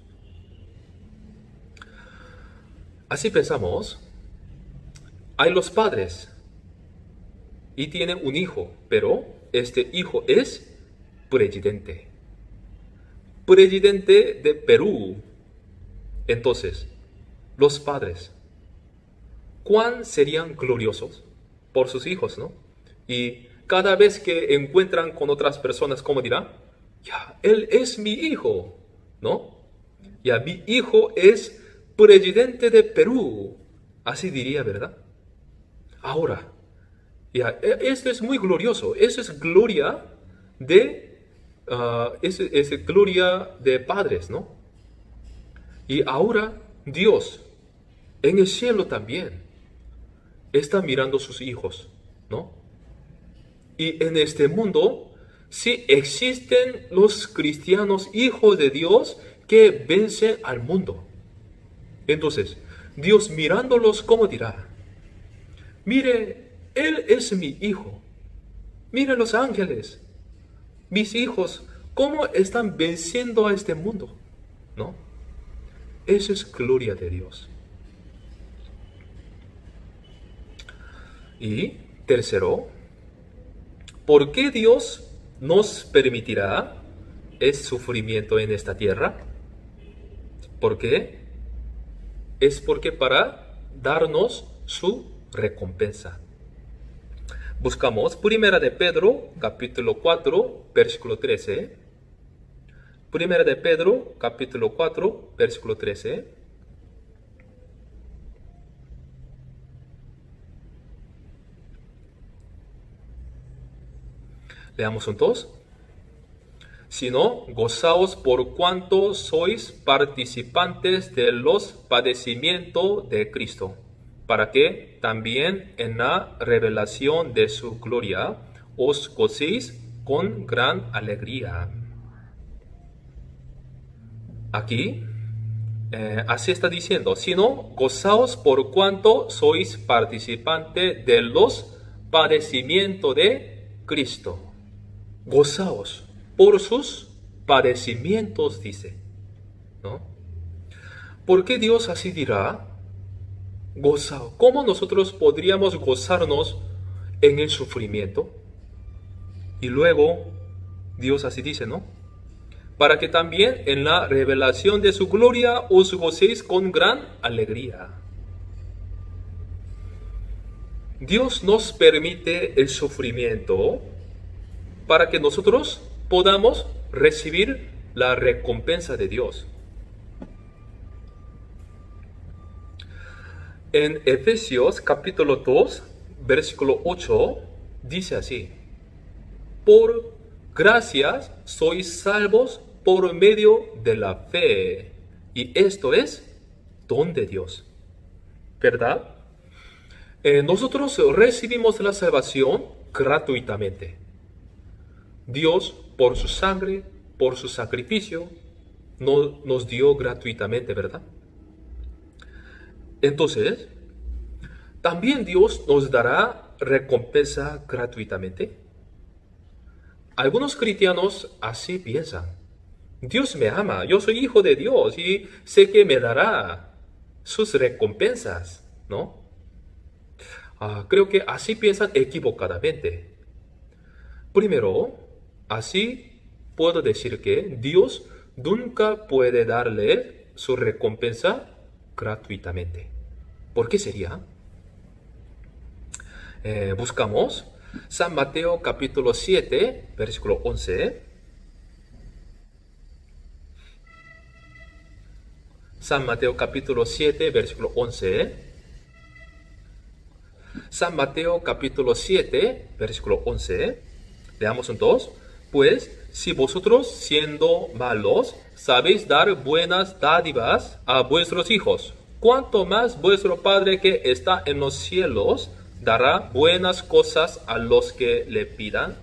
Así pensamos, hay los padres y tienen un hijo, pero este hijo es presidente de Perú. Entonces, los padres, ¿cuán serían gloriosos por sus hijos, no? Y cada vez que encuentran con otras personas, ¿cómo dirán? Ya, él es mi hijo, ¿no? Ya, mi hijo es presidente de Perú. Así diría, ¿verdad? Ahora, ya, esto es muy glorioso. Eso es gloria es gloria de padres, ¿no? Y ahora Dios, en el cielo también, está mirando a sus hijos, ¿no? Y en este mundo, sí existen los cristianos hijos de Dios que vencen al mundo. Entonces, Dios mirándolos, ¿cómo dirá? Mire, Él es mi hijo. Mire los ángeles, mis hijos, cómo están venciendo a este mundo, ¿no? Eso es gloria de Dios. Y tercero, ¿por qué Dios nos permitirá el sufrimiento en esta tierra? ¿Por qué? Es porque para darnos su recompensa. Buscamos 1 de Pedro, capítulo 4, versículo 13. 1 de Pedro, capítulo 4, versículo 13. Leamos juntos. Sino, gozaos por cuanto sois participantes de los padecimientos de Cristo, para que también en la revelación de su gloria os gocéis con gran alegría. Aquí, así está diciendo, sino, gozaos por cuanto sois participantes de los padecimientos de Cristo. Gozaos por sus padecimientos, dice, ¿no? ¿Por qué Dios así dirá? Gozaos. ¿Cómo nosotros podríamos gozarnos en el sufrimiento? Y luego Dios así dice, ¿no? Para que también en la revelación de su gloria os gocéis con gran alegría. Dios nos permite el sufrimiento para que nosotros podamos recibir la recompensa de Dios. En Efesios capítulo 2, versículo 8, dice así: por gracias sois salvos por medio de la fe, y esto es don de Dios. ¿Verdad? Nosotros recibimos la salvación gratuitamente. Dios, por su sangre, por su sacrificio, nos dio gratuitamente, ¿verdad? Entonces, ¿también Dios nos dará recompensa gratuitamente? Algunos cristianos así piensan. Dios me ama, yo soy hijo de Dios y sé que me dará sus recompensas, ¿no? Creo que así piensan equivocadamente. Primero, así puedo decir que Dios nunca puede darle su recompensa gratuitamente. ¿Por qué sería? Buscamos San Mateo capítulo 7, versículo 11. San Mateo capítulo 7, versículo 11. San Mateo capítulo 7, versículo 11. Leamos juntos. Pues si vosotros, siendo malos, sabéis dar buenas dádivas a vuestros hijos, ¿cuánto más vuestro Padre que está en los cielos dará buenas cosas a los que le pidan?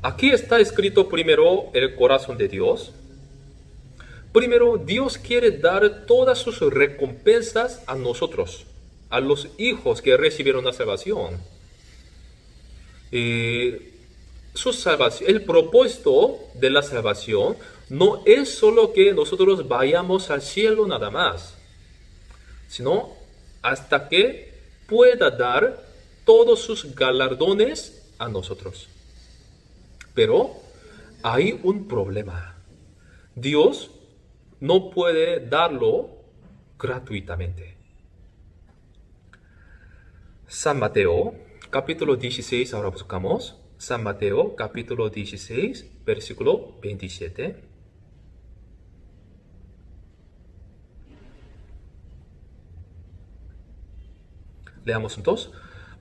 Aquí está escrito primero el corazón de Dios. Primero, Dios quiere dar todas sus recompensas a nosotros, a los hijos que recibieron la salvación. Su salvación, el propósito de la salvación no es solo que nosotros vayamos al cielo nada más, sino hasta que pueda dar todos sus galardones a nosotros. Pero hay un problema. Dios no puede darlo gratuitamente. San Mateo, capítulo 16, ahora buscamos. San Mateo, capítulo 16, versículo 27. Leamos juntos.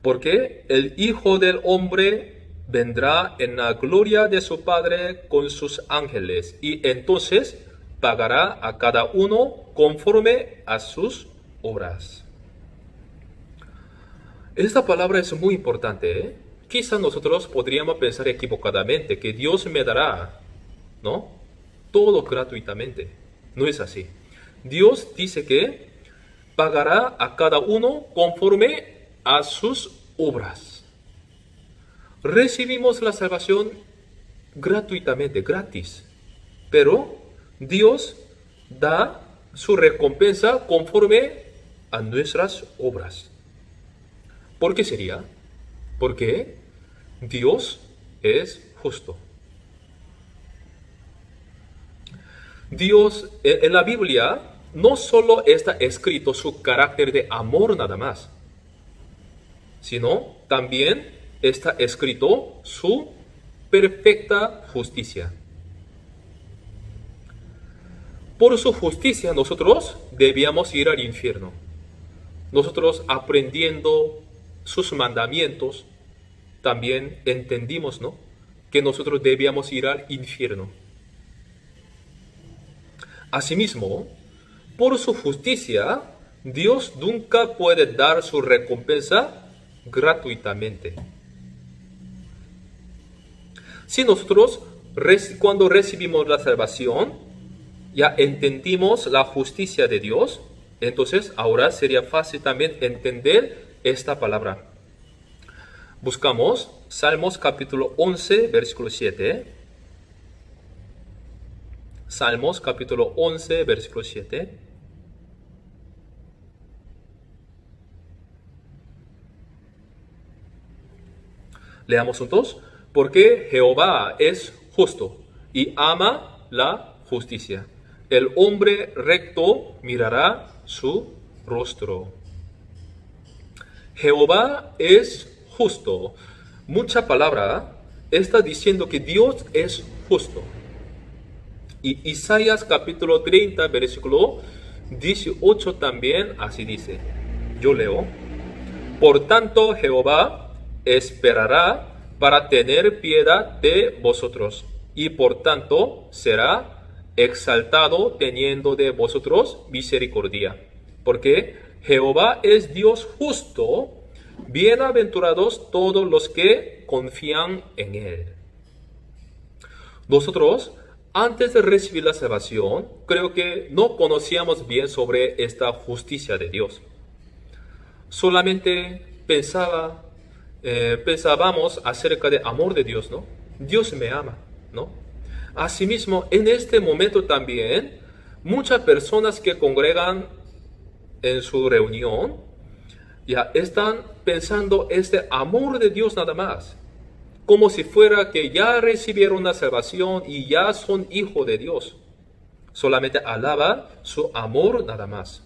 Porque el Hijo del Hombre vendrá en la gloria de su Padre con sus ángeles, y entonces pagará a cada uno conforme a sus obras. Esta palabra es muy importante, ¿eh? Quizá nosotros podríamos pensar equivocadamente que Dios me dará, ¿no?, todo gratuitamente. No es así. Dios dice que pagará a cada uno conforme a sus obras. Recibimos la salvación gratuitamente, gratis, pero Dios da su recompensa conforme a nuestras obras. ¿Por qué sería? Porque Dios es justo. Dios, en la Biblia, no solo está escrito su carácter de amor nada más, sino también está escrito su perfecta justicia. Por su justicia nosotros debíamos ir al infierno. Nosotros, aprendiendo sus mandamientos, también entendimos, ¿no?, que nosotros debíamos ir al infierno. Asimismo, por su justicia, Dios nunca puede dar su recompensa gratuitamente. Si nosotros, cuando recibimos la salvación, ya entendimos la justicia de Dios, entonces ahora sería fácil también entender esta palabra. Buscamos Salmos capítulo 11, versículo 7. Salmos capítulo 11, versículo 7. Leamos juntos. Porque Jehová es justo y ama la justicia. El hombre recto mirará su rostro. Jehová es justo. Mucha palabra está diciendo que Dios es justo. Y Isaías capítulo 30, versículo 18 también así dice. Yo leo. Por tanto, Jehová esperará para tener piedad de vosotros, y por tanto será exaltado teniendo de vosotros misericordia. Porque Jehová es Dios justo, bienaventurados todos los que confían en Él. Nosotros, antes de recibir la salvación, creo que no conocíamos bien sobre esta justicia de Dios. Solamente pensábamos acerca del amor de Dios, ¿no? Dios me ama, ¿no? Asimismo, en este momento también, muchas personas que congregan en su reunión, ya están pensando este amor de Dios nada más, como si fuera que ya recibieron la salvación y ya son hijos de Dios. Solamente alaban su amor nada más.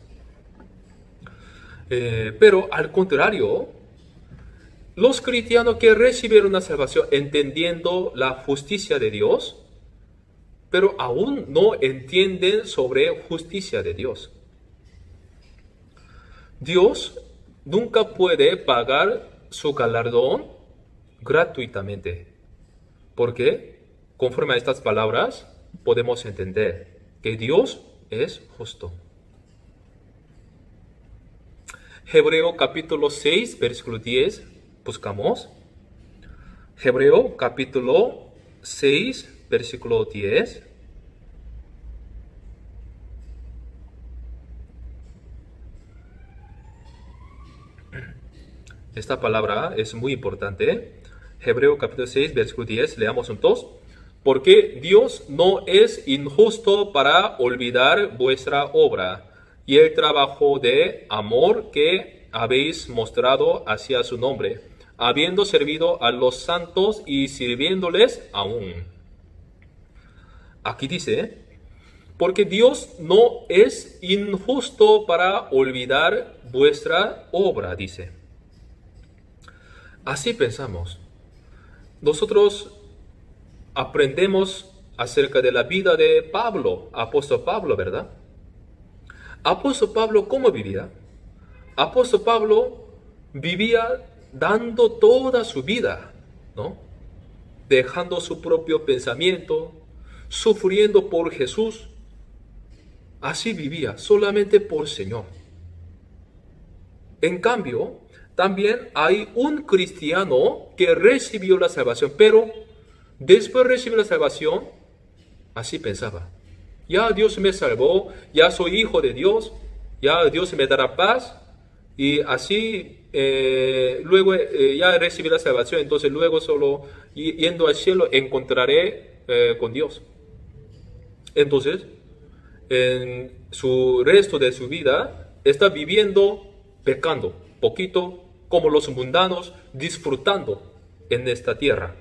Pero al contrario, los cristianos que recibieron la salvación entendiendo la justicia de Dios, pero aún no entienden sobre justicia de Dios. Dios nunca puede pagar su galardón gratuitamente, porque conforme a estas palabras podemos entender que Dios es justo. Hebreo capítulo 6, versículo 10, buscamos. Hebreo capítulo 6, versículo 10. Esta palabra es muy importante. Hebreo capítulo 6, versículo 10, leamos juntos. Porque Dios no es injusto para olvidar vuestra obra y el trabajo de amor que habéis mostrado hacia su nombre, habiendo servido a los santos y sirviéndoles aún. Aquí dice, porque Dios no es injusto para olvidar vuestra obra, dice. Así pensamos. Nosotros aprendemos acerca de la vida de Pablo, apóstol Pablo, ¿verdad? Apóstol Pablo, ¿cómo vivía? Apóstol Pablo vivía dando toda su vida, ¿no? Dejando su propio pensamiento, sufriendo por Jesús. Así vivía, solamente por Señor. En cambio, también hay un cristiano que recibió la salvación, pero después de recibir la salvación, así pensaba. Ya Dios me salvó, ya soy hijo de Dios, ya Dios me dará paz, y así luego ya recibí la salvación, entonces luego solo yendo al cielo encontraré con Dios. Entonces, en su resto de su vida, está viviendo pecando, poquito, como los mundanos, disfrutando en esta tierra.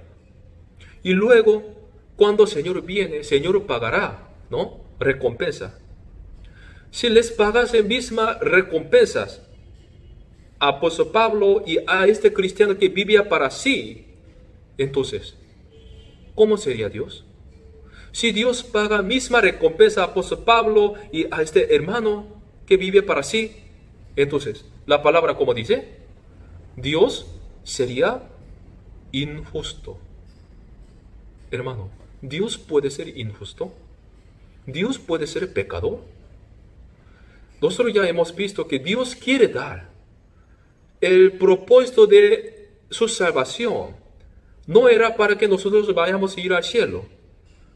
Y luego, cuando el Señor viene, el Señor pagará, ¿no? Recompensa. Si les pagase mismas recompensas a apóstol Pablo y a este cristiano que vivía para sí, entonces, ¿cómo sería Dios? Si Dios paga misma recompensa a apóstol Pablo y a este hermano que vive para sí, entonces, la palabra como dice, Dios sería injusto. Hermano, ¿Dios puede ser injusto? ¿Dios puede ser pecador? Nosotros ya hemos visto que Dios quiere dar. El propósito de su salvación no era para que nosotros vayamos a ir al cielo,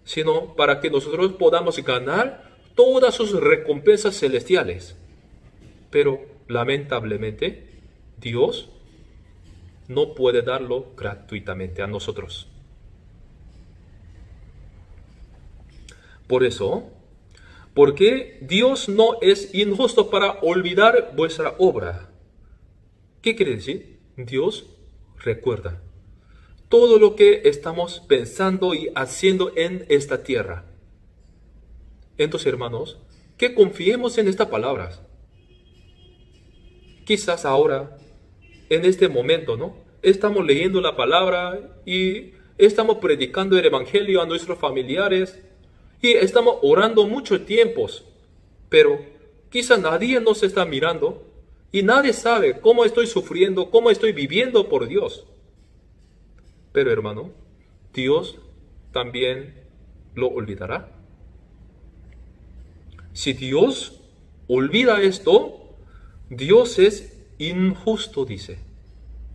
sino para que nosotros podamos ganar todas sus recompensas celestiales. Pero lamentablemente, Dios no puede darlo gratuitamente a nosotros. Por eso, porque Dios no es injusto para olvidar vuestra obra. ¿Qué quiere decir? Dios recuerda todo lo que estamos pensando y haciendo en esta tierra. Entonces, hermanos, que confiemos en estas palabras. Quizás ahora en este momento, ¿no? Estamos leyendo la palabra y estamos predicando el evangelio a nuestros familiares y estamos orando muchos tiempos, pero quizá nadie nos está mirando y nadie sabe cómo estoy sufriendo, cómo estoy viviendo por Dios. Pero hermano, Dios también lo olvidará. Si Dios olvida esto, Dios es injusto, dice.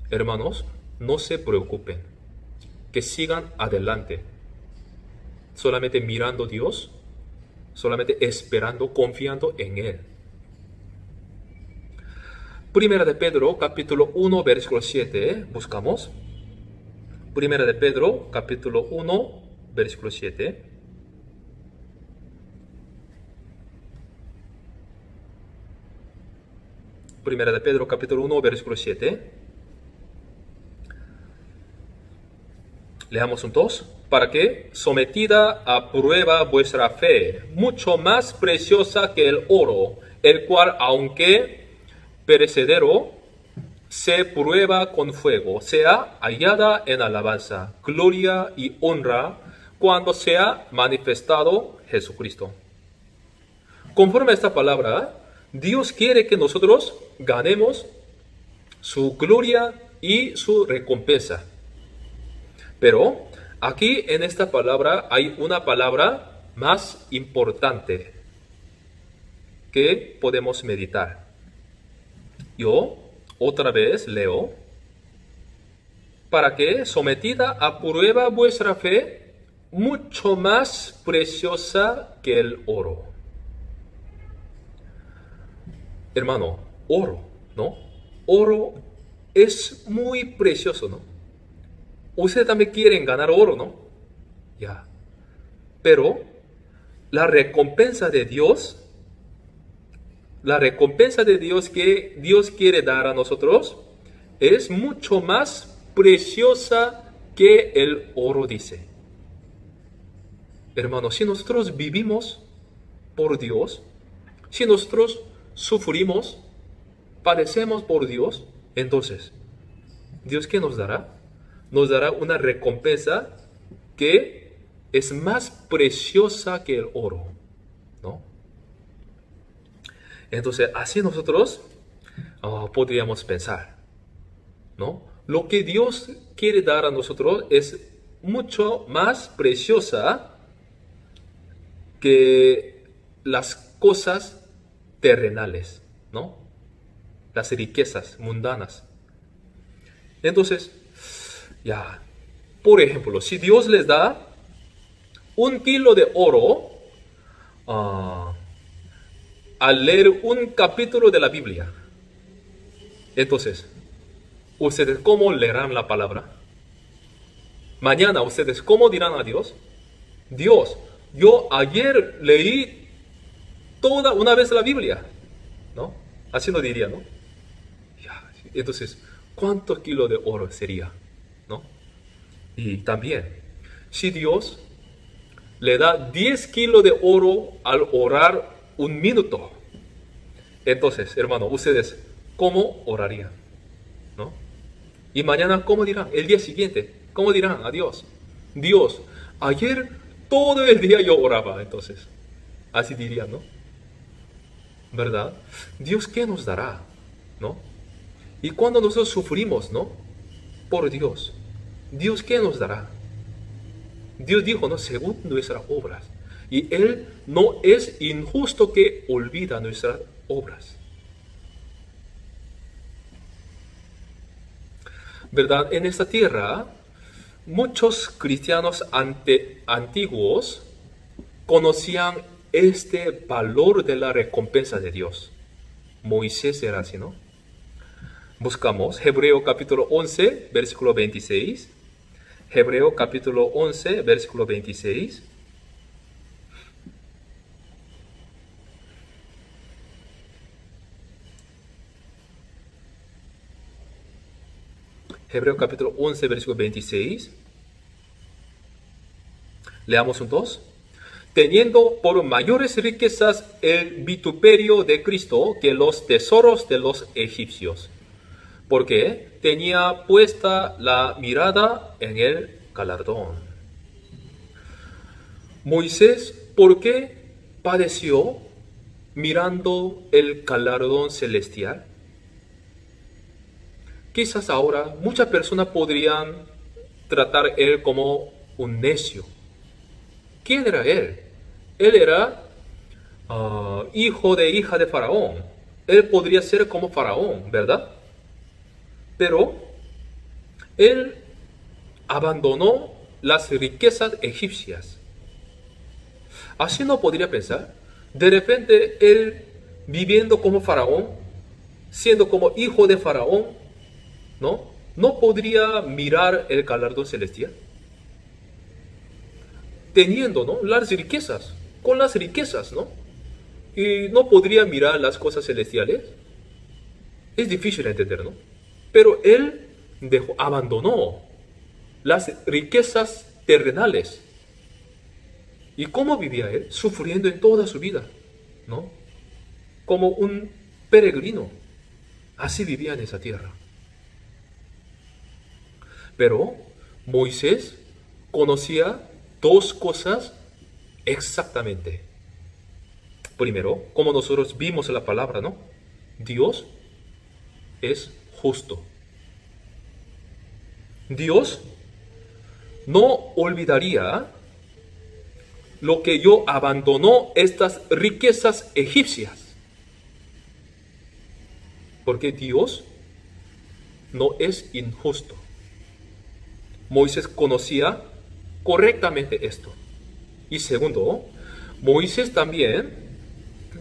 Hermanos, no se preocupen, que sigan adelante, solamente mirando a Dios, solamente esperando, confiando en Él. Primera de Pedro, capítulo 1, versículo 7, buscamos. Primera de Pedro, capítulo 1, versículo 7. Primera de Pedro, capítulo 1, versículo 7. Leamos juntos. Para que, sometida a prueba vuestra fe, mucho más preciosa que el oro, el cual, aunque perecedero, se prueba con fuego, sea hallada en alabanza, gloria y honra, cuando sea manifestado Jesucristo. Conforme a esta palabra, Dios quiere que nosotros ganemos su gloria y su recompensa. Pero aquí en esta palabra hay una palabra más importante que podemos meditar. Yo otra vez leo. Para que, sometida a prueba vuestra fe, mucho más preciosa que el oro. Hermano, oro, ¿no? Oro es muy precioso, ¿no? Ustedes también quieren ganar oro, ¿no? Ya. Pero la recompensa de Dios que Dios quiere dar a nosotros es mucho más preciosa que el oro, dice. Hermanos, si nosotros vivimos por Dios, si nosotros sufrimos, padecemos por Dios, entonces, ¿Dios qué nos dará? Nos dará una recompensa que es más preciosa que el oro, ¿no? Entonces, así nosotros podríamos pensar, ¿no? Lo que Dios quiere dar a nosotros es mucho más preciosa que las cosas terrenales, ¿no? Las riquezas mundanas. Entonces, ya, por ejemplo, si Dios les da 1 kilo de oro al leer un capítulo de la Biblia, entonces, ¿ustedes cómo leerán la palabra? Mañana, ¿ustedes cómo dirán a Dios? Dios, yo ayer leí toda una vez la Biblia, ¿no? Así no diría, ¿no? Ya, entonces, ¿cuántos kilos de oro sería? ¿No? Y también, si Dios le da 10 kilos de oro al orar 1 minuto, entonces, hermano, ustedes, ¿cómo orarían? ¿No? Y mañana, ¿cómo dirán? El día siguiente, ¿cómo dirán a Dios? Dios, ayer todo el día yo oraba, entonces. Así dirían, ¿no? ¿Verdad? Dios, ¿qué nos dará? ¿No? Y cuando nosotros sufrimos, ¿no? Por Dios, Dios, ¿qué nos dará? Dios dijo, ¿no? Según nuestras obras. Y Él no es injusto que olvida nuestras obras. ¿Verdad? En esta tierra, muchos cristianos antiguos conocían este valor de la recompensa de Dios. Moisés era así, ¿no? Buscamos Hebreo capítulo 11, versículo 26. Hebreo capítulo 11, versículo 26. Hebreo capítulo 11, versículo 26. Leamos juntos. Teniendo por mayores riquezas el vituperio de Cristo que los tesoros de los egipcios, porque tenía puesta la mirada en el galardón. Moisés, ¿por qué padeció mirando el galardón celestial? Quizás ahora muchas personas podrían tratar él como un necio. ¿Quién era él? Él era hijo de hija de Faraón. Él podría ser como Faraón, ¿verdad? Pero él abandonó las riquezas egipcias. Así no podría pensar. De repente él viviendo como Faraón, siendo como hijo de Faraón, ¿no podría mirar el galardón celestial? Teniendo, ¿no?, las riquezas, con las riquezas, ¿no? Y no podría mirar las cosas celestiales. Es difícil entender, ¿no? Pero él abandonó las riquezas terrenales. ¿Y cómo vivía él? Sufriendo en toda su vida, ¿no? Como un peregrino. Así vivía en esa tierra. Pero Moisés conocía dos cosas exactamente. Primero, como nosotros vimos en la palabra, ¿no? Dios es justo. Dios no olvidaría lo que yo abandonó estas riquezas egipcias. Porque Dios no es injusto. Moisés conocía correctamente esto. Y segundo, Moisés también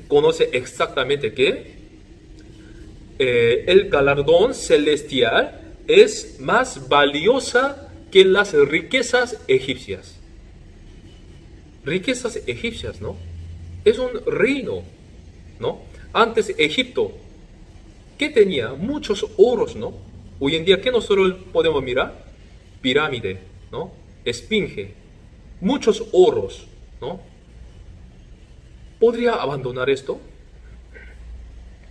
conoce exactamente que el galardón celestial es más valiosa que las riquezas egipcias. Riquezas egipcias, ¿no? Es un reino, ¿no? Antes Egipto, ¿qué tenía? Muchos oros, ¿no? Hoy en día, ¿qué nosotros podemos mirar? Pirámide, ¿no? Esfinge, muchos oros, ¿no? ¿Podría abandonar esto?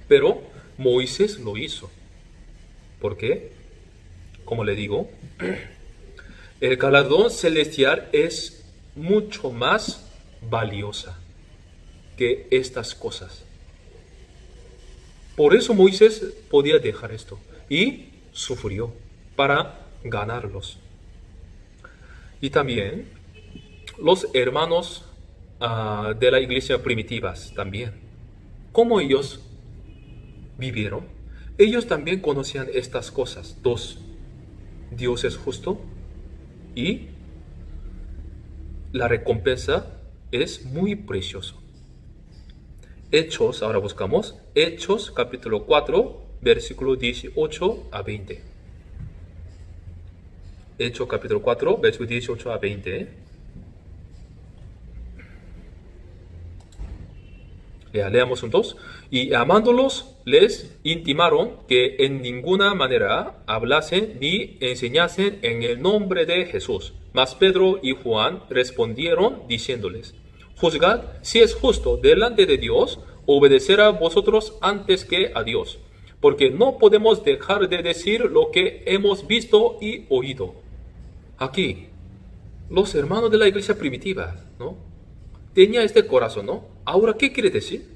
Pero Moisés lo hizo. ¿Por qué? Como le digo, el galardón celestial es mucho más valiosa que estas cosas. Por eso Moisés podía dejar esto y sufrió para ganarlos. Y también los hermanos de la iglesia primitivas también. ¿Cómo ellos vivieron? Ellos también conocían estas cosas. Dos, Dios es justo y la recompensa es muy preciosa. Hechos, ahora buscamos Hechos capítulo 4, versículo 18 a 20. Hechos capítulo 4, versículo 18 a 20. Leamos juntos. Y amándolos, les intimaron que en ninguna manera hablasen ni enseñasen en el nombre de Jesús. Mas Pedro y Juan respondieron diciéndoles: juzgad si es justo delante de Dios obedecer a vosotros antes que a Dios, porque no podemos dejar de decir lo que hemos visto y oído. Aquí, los hermanos de la iglesia primitiva, ¿no?, tenía este corazón, ¿no? Ahora, ¿qué quiere decir?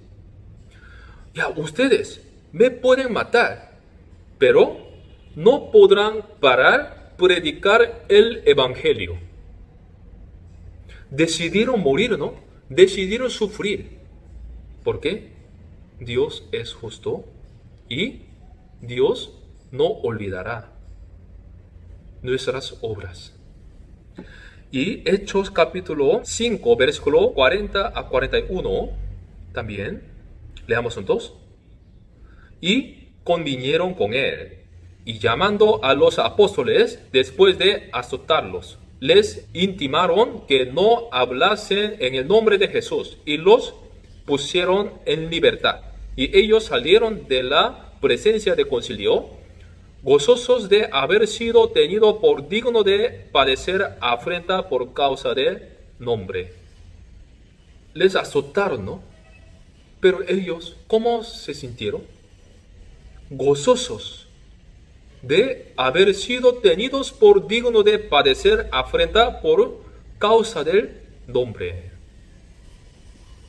Ya, ustedes me pueden matar, pero no podrán parar predicar el evangelio. Decidieron morir, ¿no? Decidieron sufrir. ¿Por qué? Dios es justo y Dios no olvidará nuestras obras. Y Hechos capítulo 5, versículo 40 a 41, también, leamos juntos. Y convinieron con él, y llamando a los apóstoles, después de azotarlos, les intimaron que no hablasen en el nombre de Jesús, y los pusieron en libertad. Y ellos salieron de la presencia del concilio, gozosos de haber sido tenidos por digno de padecer afrenta por causa del nombre. Les azotaron, ¿no? Pero ellos, ¿cómo se sintieron? Gozosos. de haber sido tenidos por digno de padecer afrenta por causa del nombre.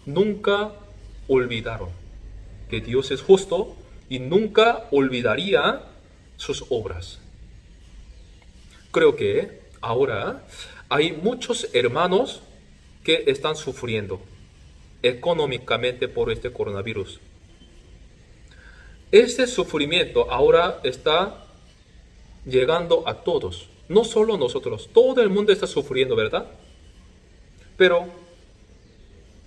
Nunca olvidaron que Dios es justo y nunca olvidaría sus obras. Creo que ahora hay muchos hermanos que están sufriendo económicamente por este coronavirus. Este sufrimiento ahora está llegando a todos, no solo nosotros, todo el mundo está sufriendo, ¿verdad? Pero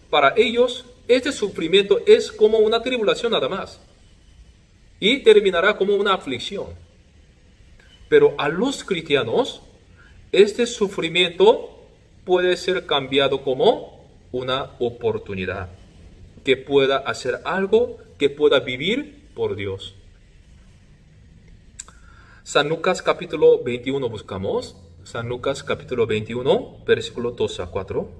para ellos este sufrimiento es como una tribulación nada más y terminará como una aflicción. Pero a los cristianos este sufrimiento puede ser cambiado como una oportunidad, que pueda hacer algo, que pueda vivir por Dios. San Lucas capítulo 21 buscamos. San Lucas capítulo 21, versículo 2 a 4.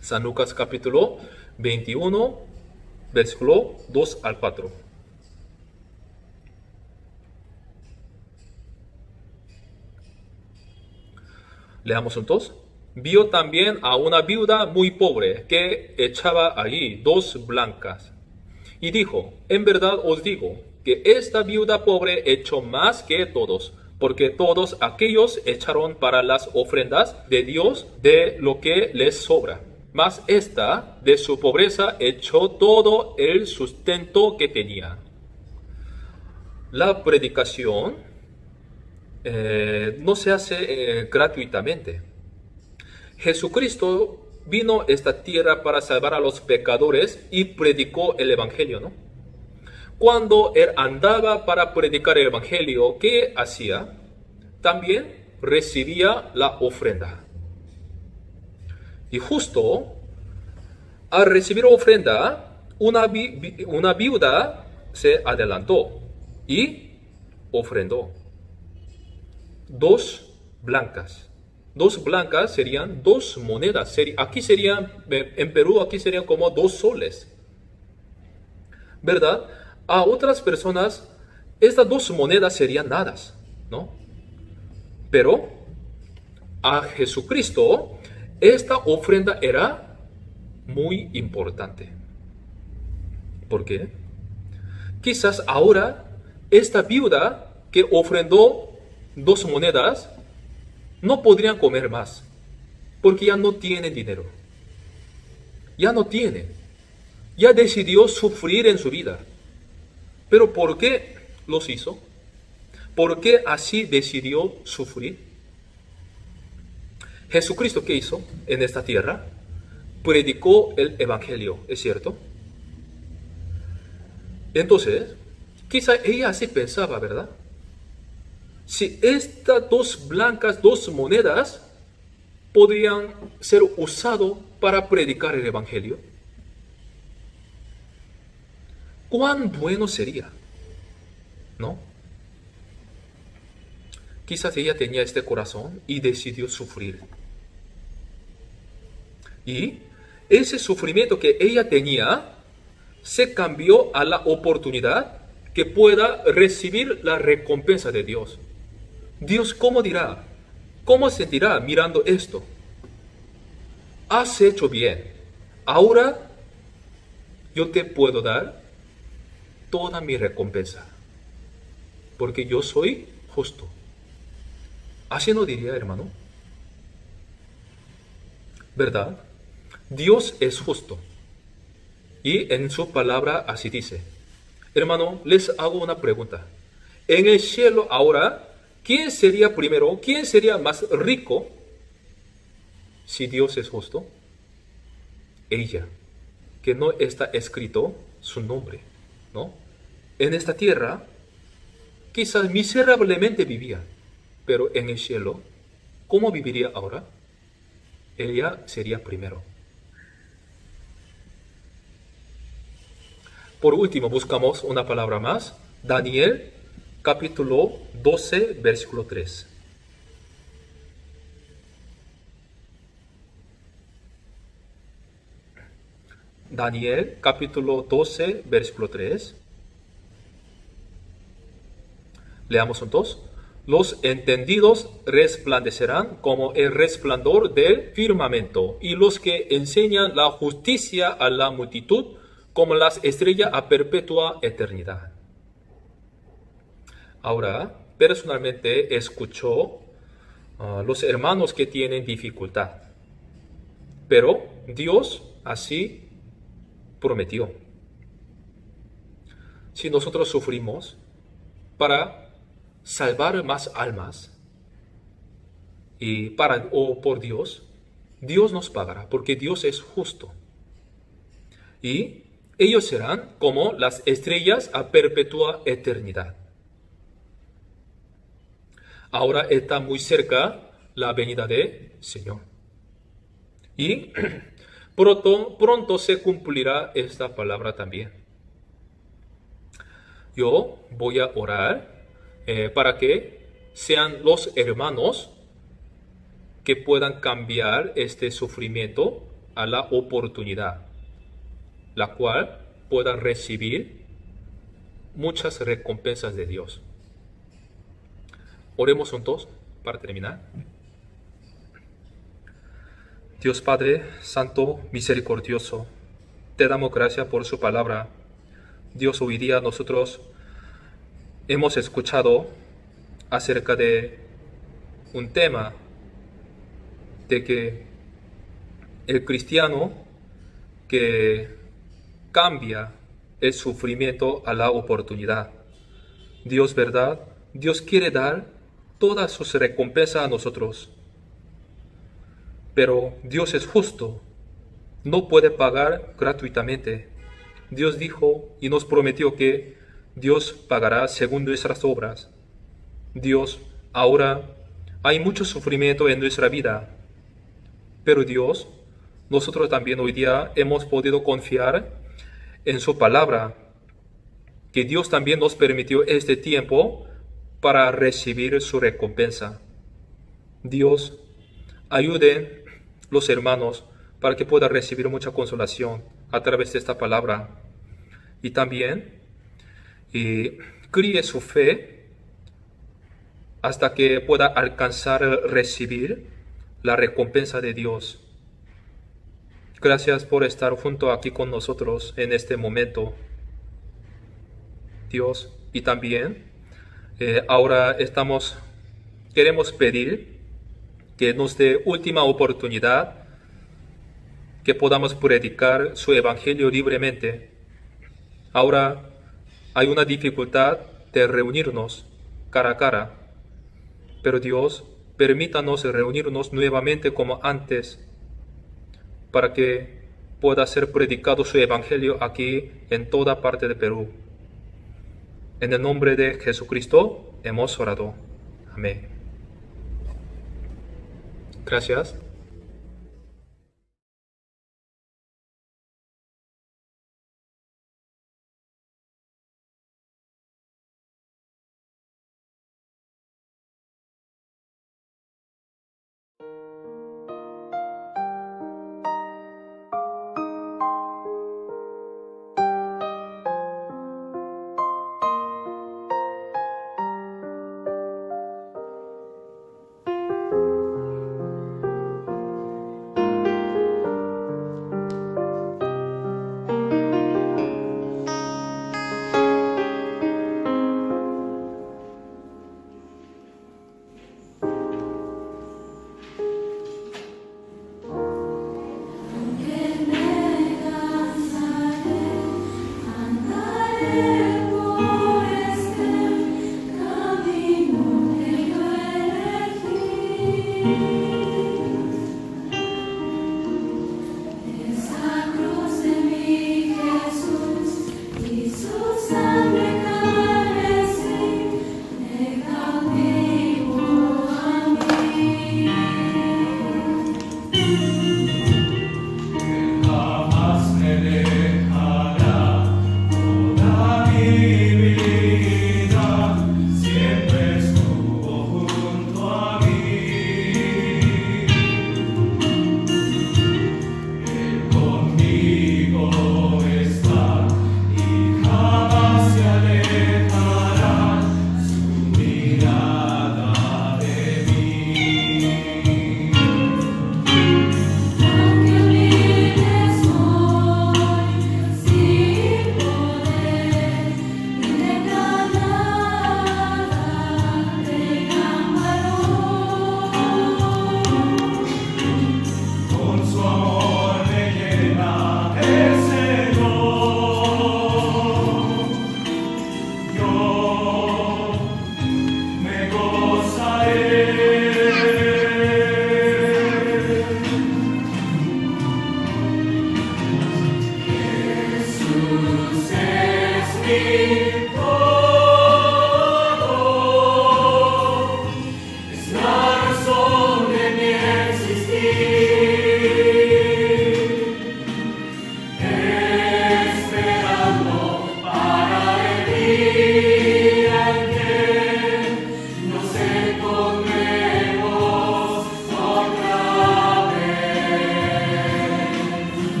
San Lucas capítulo 21, versículo 2 al 4. Leamos juntos. Vio también a una viuda muy pobre que echaba allí 2 blancas. Y dijo, en verdad os digo, que esta viuda pobre echó más que todos, porque todos aquellos echaron para las ofrendas de Dios de lo que les sobra. Mas esta, de su pobreza, echó todo el sustento que tenía. La predicación no se hace gratuitamente. Jesucristo vino a esta tierra para salvar a los pecadores y predicó el Evangelio, ¿no? Cuando Él andaba para predicar el Evangelio, ¿qué hacía? También recibía la ofrenda. Y justo al recibir ofrenda, una viuda se adelantó y ofrendó 2 blancas. 2 blancas serían 2 monedas. Aquí serían, en Perú, aquí serían como 2 soles. ¿Verdad? A otras personas, estas 2 monedas serían nada, ¿no? Pero a Jesucristo, esta ofrenda era muy importante. ¿Por qué? Quizás ahora, esta viuda que ofrendó 2 monedas, no podrían comer más, porque ya no tienen dinero. Ya no tienen. Ya decidió sufrir en su vida. Pero ¿por qué los hizo? ¿Por qué así decidió sufrir? Jesucristo, ¿qué hizo en esta tierra? Predicó el Evangelio, ¿es cierto? Entonces, quizá ella así pensaba, ¿verdad? Si estas 2 blancas, 2 monedas, podrían ser usadas para predicar el Evangelio, ¿cuán bueno sería? ¿No? Quizás ella tenía este corazón y decidió sufrir. Y ese sufrimiento que ella tenía se cambió a la oportunidad que pueda recibir la recompensa de Dios. Dios, ¿cómo dirá? ¿Cómo sentirá mirando esto? Has hecho bien. Ahora yo te puedo dar toda mi recompensa, porque yo soy justo. Así no diría, hermano. ¿Verdad? Dios es justo. Y en su palabra así dice. Hermano, les hago una pregunta. En el cielo ahora, ¿quién sería primero? ¿Quién sería más rico si Dios es justo? Ella, que no está escrito su nombre, ¿no? En esta tierra, quizás miserablemente vivía, pero en el cielo, ¿cómo viviría ahora? Ella sería primero. Por último, buscamos una palabra más. Daniel, capítulo 12, versículo 3. Daniel capítulo 12, versículo 3. Leamos juntos. Los entendidos resplandecerán como el resplandor del firmamento, y los que enseñan la justicia a la multitud como las estrellas a perpetua eternidad. Ahora, personalmente escucho a los hermanos que tienen dificultad, pero Dios así prometió. Si nosotros sufrimos para salvar más almas y por Dios, Dios nos pagará, porque Dios es justo. Y ellos serán como las estrellas a perpetua eternidad. Ahora está muy cerca la venida del Señor. Y pronto se cumplirá esta palabra también. Yo voy a orar para que sean los hermanos que puedan cambiar este sufrimiento a la oportunidad, la cual puedan recibir muchas recompensas de Dios. Oremos juntos para terminar. Dios Padre, Santo, Misericordioso, te damos gracias por su palabra. Dios, hoy día nosotros hemos escuchado acerca de un tema de que el cristiano que cambia el sufrimiento a la oportunidad. Dios, ¿verdad? Dios quiere dar todas sus recompensas a nosotros. Pero Dios es justo, no puede pagar gratuitamente. Dios dijo y nos prometió que Dios pagará según nuestras obras. Dios, ahora hay mucho sufrimiento en nuestra vida, pero Dios, nosotros también hoy día hemos podido confiar en su palabra, que Dios también nos permitió este tiempo para recibir su recompensa. Dios, ayude los hermanos para que puedan recibir mucha consolación a través de esta palabra. Y también críe su fe hasta que pueda alcanzar recibir la recompensa de Dios. Gracias por estar junto aquí con nosotros en este momento, Dios. Y también ahora queremos pedir que nos dé última oportunidad, que podamos predicar su evangelio libremente. Ahora hay una dificultad de reunirnos cara a cara, pero Dios, permítanos reunirnos nuevamente como antes, para que pueda ser predicado su evangelio aquí en toda parte de Perú. En el nombre de Jesucristo hemos orado. Amén. Gracias. Jamás me dejará toda mi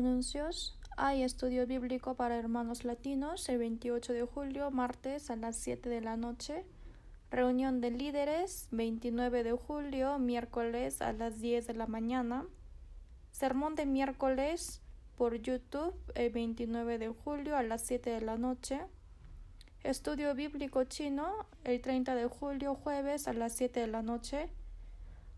Anuncios. Hay estudio bíblico para hermanos latinos el 28 de julio, martes a las 7 de la noche. Reunión de líderes, 29 de julio, miércoles a las 10 de la mañana. Sermón de miércoles por YouTube, el 29 de julio a las 7 de la noche. Estudio bíblico chino, el 30 de julio, jueves a las 7 de la noche.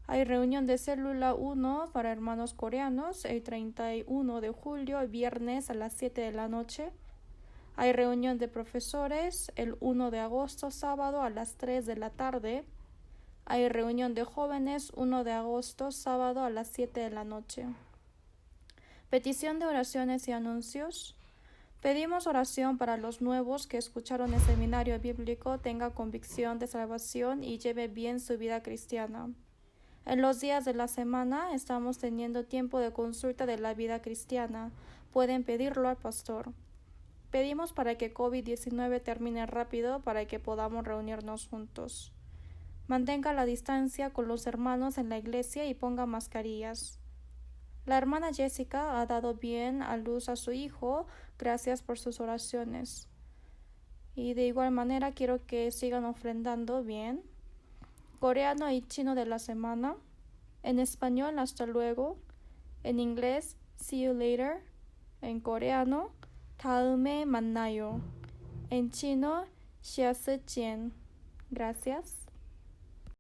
Hay reunión de célula 1 para hermanos coreanos el 31 de julio, viernes a las 7 de la noche. Hay reunión de profesores el 1 de agosto, sábado a las 3 de la tarde. Hay reunión de jóvenes 1 de agosto, sábado a las 7 de la noche. Petición de oraciones y anuncios. Pedimos oración para los nuevos que escucharon el seminario bíblico, tenga convicción de salvación y lleve bien su vida cristiana. En los días de la semana estamos teniendo tiempo de consulta de la vida cristiana. Pueden pedirlo al pastor. Pedimos para que COVID-19 termine rápido para que podamos reunirnos juntos. Mantenga la distancia con los hermanos en la iglesia y ponga mascarillas. La hermana Jessica ha dado bien a luz a su hijo. Gracias por sus oraciones. Y de igual manera quiero que sigan ofrendando bien. Coreano y chino de la semana. En español, hasta luego. En inglés, see you later. En coreano, 다음에 만나요. En chino, 下次见. Gracias.